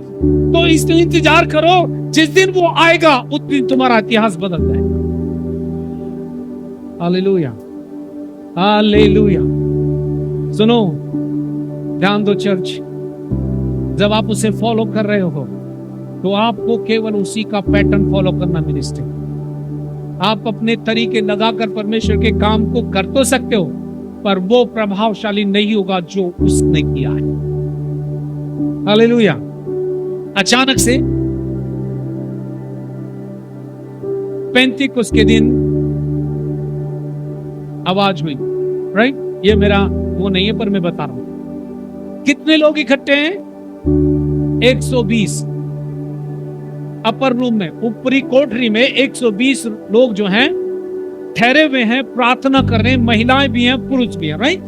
तो इसलिए इंतजार करो, जिस दिन वो आएगा उस दिन तुम्हारा इतिहास बदल जाएगा। Hallelujah, hallelujah. सुनो, ध्यान दो चर्च, जब आप उसे फॉलो कर रहे हो तो आपको केवल उसी का पैटर्न फॉलो करना मिनिस्टर। आप अपने तरीके लगाकर परमेश्वर के काम को कर तो सकते हो, पर वो प्रभावशाली नहीं होगा जो उसने किया है। हालेलुया। अचानक से पेंतिकुस्त के दिन आवाज हुई। राइट? ये मेरा वो नहीं है, पर मैं बता रहा हूं। कितने लोग इकट्ठे हैं? 120। अपर रूम में, ऊपरी कोठरी में 120 लोग जो हैं ठहरे हुए हैं, प्रार्थना कर रहे हैं। महिलाएं भी हैं, पुरुष भी हैं। राइट?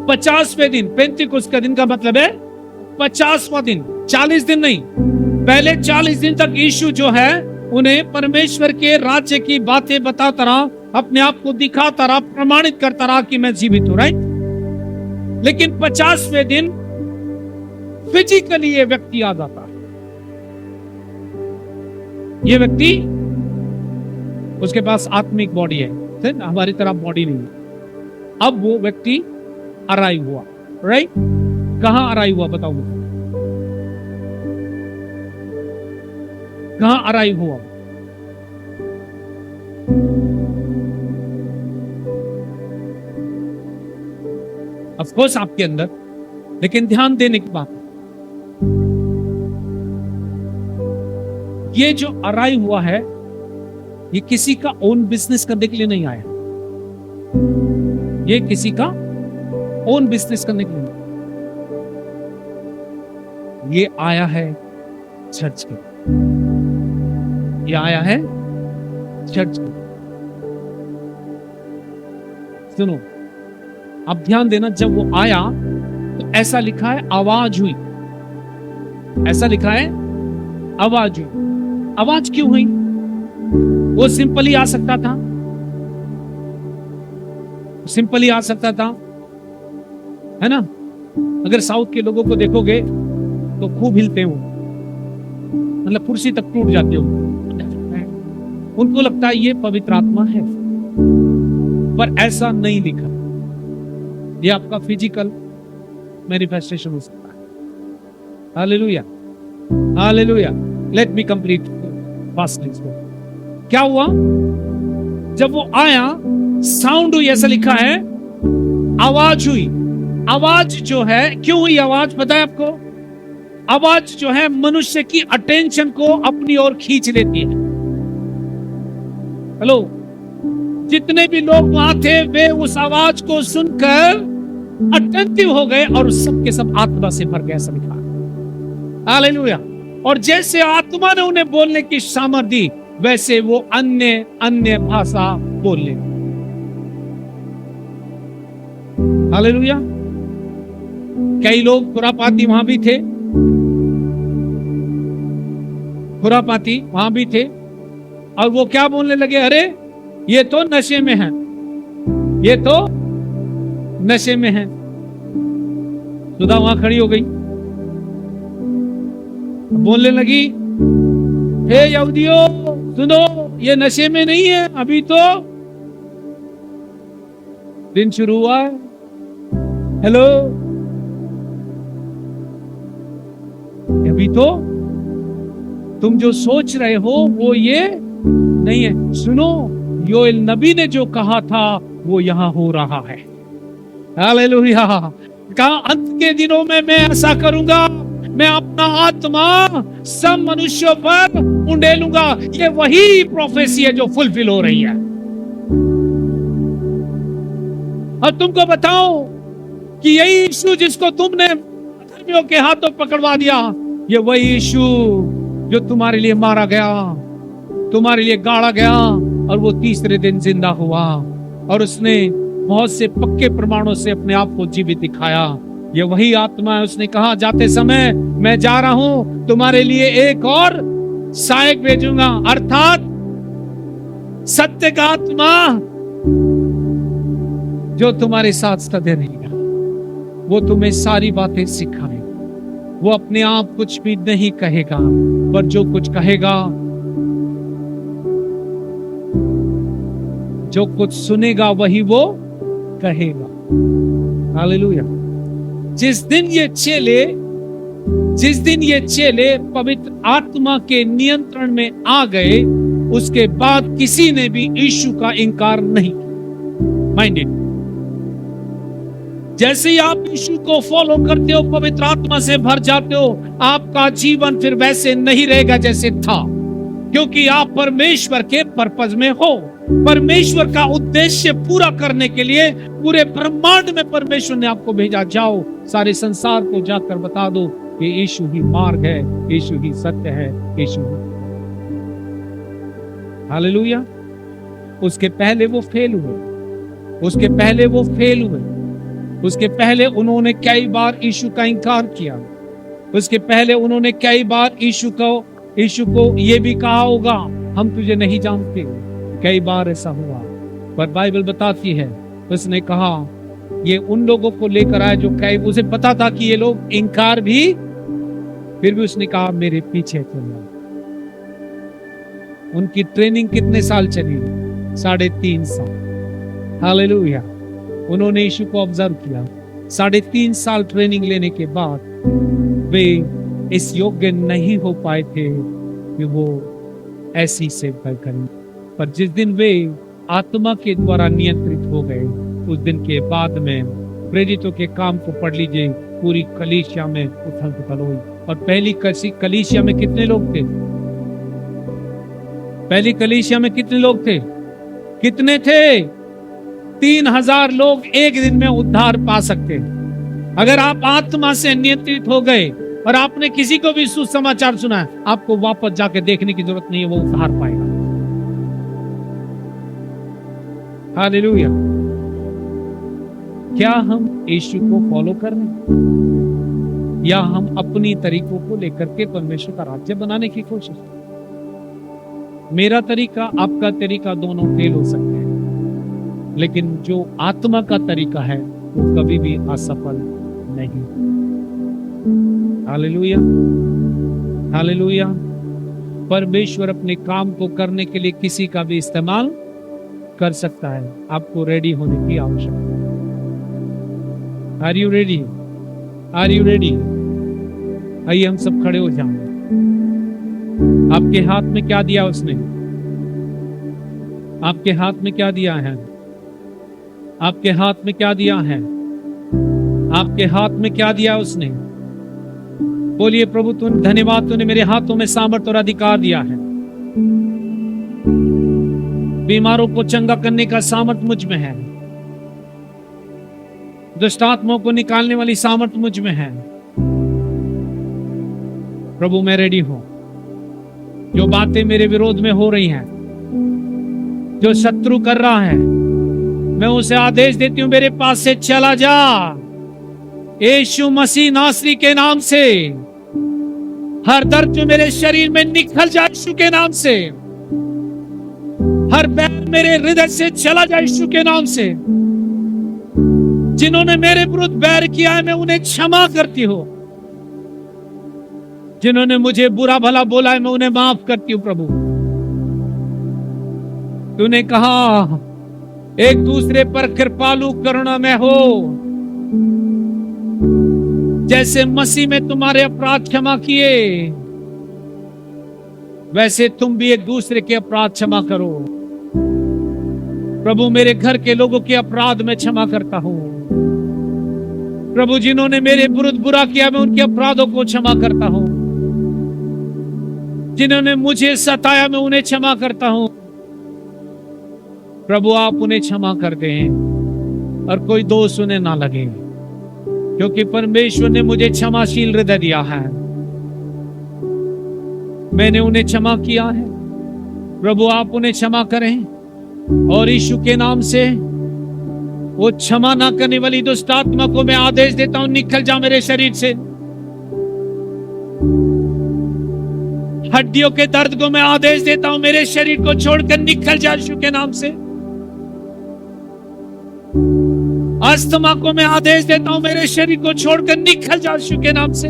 50वें दिन, पेंतिकुस्त का दिन का मतलब है 50वां दिन, 40 दिन नहीं। पहले 40 दिन तक यीशु जो है उन्हें परमेश्वर के राज्य की बातें बताता रहा, अपने आप को दिखाता रहा, प्रमाणित करता रहा कि मैं जीवित हूं। राइट? लेकिन 50वें दिन फिजिकली ये व्यक्ति आ जाता है। ये व्यक्ति, उसके पास आत्मिक बॉडी है, हमारी तरह बॉडी नहीं है। अब वो व्यक्ति अराइव हुआ। राइट? कहां अराइव हुआ बताओ मुझे, कहां अराइव हुआ? ऑफ कोर्स आपके अंदर, लेकिन ध्यान देने की बात, ये जो अराइव हुआ है ये किसी का ओन बिजनेस करने के लिए नहीं आया। ये किसी का ओन बिजनेस करने के लिए नहीं, ये आया है चर्च के, ये आया है चर्च के। सुनो, अब ध्यान देना, जब वो आया तो ऐसा लिखा है आवाज हुई। ऐसा लिखा है आवाज हुई। आवाज क्यों हुई? वो सिंपली आ सकता था, सिंपली आ सकता था, है ना? अगर साउथ के लोगों को देखोगे तो खूब हिलते हो, मतलब कुर्सी तक टूट जाते हो। उनको लगता है ये पवित्र आत्मा है, पर ऐसा नहीं लिखा। ये आपका फिजिकल मैनिफेस्टेशन हो सकता है। Hallelujah, hallelujah. Let me complete fastly. क्या हुआ जब वो आया? साउंड हुई, ऐसा लिखा है, आवाज हुई। आवाज जो है, क्यों हुई आवाज पता है आपको? आवाज जो है मनुष्य की अटेंशन को अपनी ओर खींच लेती है। हेलो, जितने भी लोग वहां थे वे उस आवाज को सुनकर अटेंटिव हो गए और सब के सब आत्मा से भर गए, ऐसा लिखा है। हालेलुया। और जैसे आत्मा ने उन्हें बोलने की सामर्थ दी, वैसे वो अन्य अन्य भाषा बोलने लगे। हालेलुया। कई लोग खुरापाती वहां भी थे, खुरापाती वहां भी थे, और वो क्या बोलने लगे? अरे ये तो नशे में है, ये तो नशे में है। सुधा वहां खड़ी हो गई, बोलने लगी, हे यहूदियों सुनो, ये नशे में नहीं है, अभी तो दिन शुरू हुआ है। हेलो, अभी तो तुम जो सोच रहे हो वो ये नहीं है। सुनो, योएल नबी ने जो कहा था वो यहां हो रहा है। हालेलुया। कहा अंत के दिनों में मैं ऐसा करूंगा, मैं अपना आत्मा सब मनुष्यों पर उंडेलूंगा। ये वही प्रोफेसी है जो फुलफिल हो रही है। और तुमको बताओ कि यही यीशु जिसको तुमने धर्मियों के हाथों पकड़वा दिया, ये वही यीशु जो तुम्हारे लिए मारा गया, तुम्हारे लिए गाड़ा गया, और वो तीसरे दिन जिंदा हुआ, और उसने बहुत से पक्के प्रमाणों से अपने आप को जीवित दिखाया। ये वही आत्मा है। उसने कहा, जाते समय मैं जा रहा हूं, तुम्हारे लिए एक और सहायक भेजूंगा, अर्थात सत्य का आत्मा जो तुम्हारे साथ सदैव रहेगा। वो तुम्हें सारी बातें सिखाएगा। वो अपने आप कुछ भी नहीं कहेगा, पर जो कुछ कहेगा, जो कुछ सुनेगा वही वो कहेगा। हालेलुया। जिस दिन ये चेले पवित्र आत्मा के नियंत्रण में आ गए, उसके बाद किसी ने भी यीशु का इनकार नहीं किया। माइंडेड। जैसे ही आप यीशु को फॉलो करते हो, पवित्र आत्मा से भर जाते हो, आपका जीवन फिर वैसे नहीं रहेगा जैसे था, क्योंकि आप परमेश्वर के पर्पस में हो। परमेश्वर का उद्देश्य पूरा करने के लिए पूरे ब्रह्मांड में परमेश्वर ने आपको भेजा। जाओ, सारे संसार को जाकर बता दो कि यीशु ही मार्ग है, यीशु ही सत्य है, यीशु ही। हालेलुया। उसके पहले वो फेल हुए, उसके पहले उन्होंने कई बार यीशु का इनकार किया। उसके पहले उन्होंने कई बार यीशु को ये भी कहा होगा, हम तुझे नहीं जानते। कई बार ऐसा हुआ, पर बाइबल बताती है उसने कहा, ये उन लोगों को लेकर आया जो कई, उसे पता था कि ये लोग इनकार भी, फिर भी उसने कहा मेरे पीछे चलो। उनकी ट्रेनिंग कितने साल चली? 3.5 साल। हालेलुया। उन्होंने यीशु को ऑब्जर्व किया। 3.5 साल ट्रेनिंग लेने के बाद वे इस योग्य नहीं हो पाए थे कि वो ऐसी सेवा करें। पर जिस दिन वे आत्मा के द्वारा नियंत्रित हो गए, उस दिन के बाद में प्रेरितों के काम को पढ़ लीजिए, पूरी कलीसिया में उथल पुथल हुई। और पहली कलीसिया में कितने लोग थे? पहली कलीसिया में कितने लोग थे? कितने थे? 3000 लोग एक दिन में उद्धार पा सकते। अगर आप आत्मा से नियंत्रित हो गए और आपने किसी को भी सुसमाचार सुना है, आपको वापस जाके देखने की जरूरत नहीं है, वो उद्धार पाएगा। हालेलुया। क्या हम यीशु को फॉलो कर रहे हैं, या हम अपनी तरीकों को लेकर के परमेश्वर का राज्य बनाने की कोशिश? मेरा तरीका, आपका तरीका, दोनों फेल हो सकते हैं, लेकिन जो आत्मा का तरीका है वो कभी भी असफल नहीं। Hallelujah, hallelujah. परमेश्वर अपने काम को करने के लिए किसी का भी इस्तेमाल कर सकता है। आपको रेडी होने की आवश्यकता है। Are you ready? Are you ready? आइए हम सब खड़े हो जाएं। आपके हाथ में क्या दिया उसने? आपके हाथ में क्या दिया है? आपके हाथ में क्या दिया है? आपके हाथ में क्या दिया उसने? बोलिए, प्रभु तूने धन्यवाद, तूने मेरे हाथों में सामर्थ और अधिकार दिया है। बीमारों को चंगा करने का सामर्थ मुझ में है। दुष्ट आत्माओं को निकालने वाली सामर्थ मुझ में है। प्रभु मैं रेडी हूं। जो बातें मेरे विरोध में हो रही हैं, जो शत्रु कर रहा है, मैं उसे आदेश देती हूं, मेरे पास से चला जा। यीशु मसीह नासरी के नाम से हर दर्द जो मेरे शरीर में निकल जाए यीशु के नाम से। हर बैर मेरे हृदय से चला जाए यीशु के नाम से। जिन्होंने मेरे विरुद्ध बैर किया है, मैं उन्हें क्षमा करती हूं। जिन्होंने मुझे बुरा भला बोला है, मैं उन्हें माफ करती हूं। प्रभु तूने कहा एक दूसरे पर कृपालु करुणा में हो, जैसे मसीह में तुम्हारे अपराध क्षमा किए, वैसे तुम भी एक दूसरे के अपराध क्षमा करो। प्रभु मेरे घर के लोगों के अपराध में क्षमा करता हूं। प्रभु जिन्होंने मेरे विरुद्ध बुरा किया, मैं उनके अपराधों को क्षमा करता हूं। जिन्होंने मुझे सताया, मैं उन्हें क्षमा करता हूं। प्रभु आप उन्हें क्षमा कर दें और कोई दोष उन्हें ना लगे, क्योंकि परमेश्वर ने मुझे क्षमाशील हृदय दिया है। मैंने उन्हें क्षमा किया है। प्रभु आप उन्हें क्षमा करें और यीशु के नाम से वो क्षमा ना करने वाली दुष्ट आत्मा को मैं आदेश देता हूं, निकल जा मेरे शरीर से। हड्डियों के दर्द को मैं आदेश देता हूं, मेरे शरीर को छोड़कर निकल जा यीशु के नाम से। अस्थमा को मैं आदेश देता हूं, मेरे शरीर को छोड़कर निकल जा यीशु के नाम से।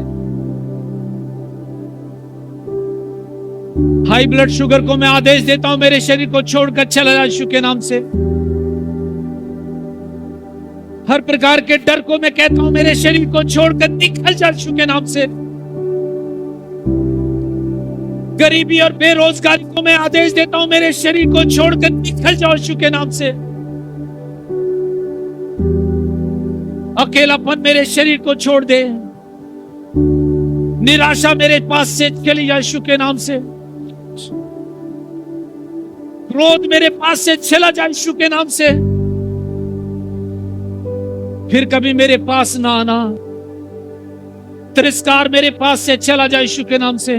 हाई ब्लड शुगर को मैं आदेश देता हूं, मेरे शरीर को छोड़कर चला जा यीशु के नाम से। हर प्रकार के डर को मैं कहता हूं, मेरे शरीर को छोड़कर निकल जा यीशु के नाम से। गरीबी और बेरोजगारी को मैं आदेश देता हूं, मेरे शरीर को छोड़कर निकल जाओ यीशु के नाम से। अकेलापन मेरे शरीर को छोड़ दे। निराशा मेरे पास से चली जाए यीशु के नाम से। क्रोध मेरे पास से चला जाए यीशु के नाम से। फिर कभी मेरे पास ना आना। तिरस्कार मेरे पास से चला जाए यीशु के नाम से।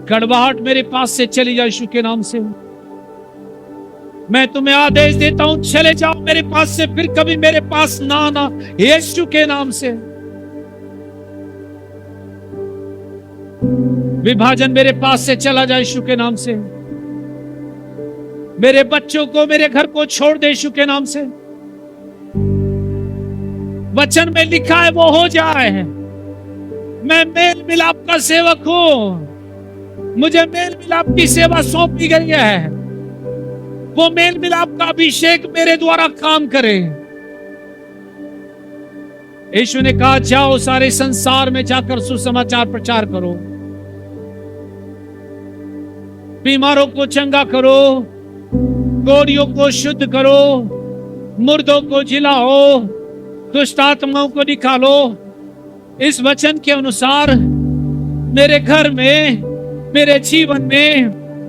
कड़वाहट मेरे पास से चली जाए यीशु के नाम से। मैं तुम्हें आदेश देता हूं, चले जाओ मेरे पास से, फिर कभी मेरे पास ना आना यीशु के नाम से। विभाजन मेरे पास से चला जाए यीशु के नाम से। मेरे बच्चों को, मेरे घर को छोड़ दे यीशु के नाम से। वचन में लिखा है वो हो जाए। मैं मेल मिलाप का सेवक हूं। मुझे मेल मिलाप की सेवा सौंपी गई है। वो मेल मिलाप का अभिषेक मेरे द्वारा काम करे। यीशु ने कहा जाओ सारे संसार में जाकर सुसमाचार प्रचार करो। बीमारों को चंगा करो, कोढ़ियों को शुद्ध करो, मुर्दों को जिलाओ, दुष्ट आत्माओं को निकालो। इस वचन के अनुसार मेरे घर में, मेरे जीवन में,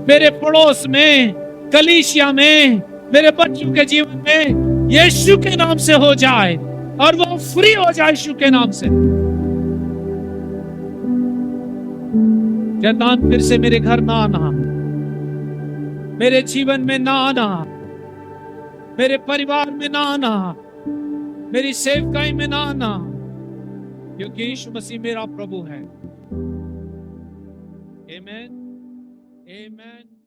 मेरे पड़ोस में, कलीसिया में, मेरे बच्चों के जीवन में यीशु के नाम से हो जाए और वो फ्री हो जाए यीशु के नाम से। शैतान फिर से मेरे घर ना आना, मेरे जीवन में ना आना, मेरे परिवार में ना आना, मेरी सेवकाई में ना आना, क्योंकि यीशु मसीह मेरा प्रभु है। आमेन, आमेन।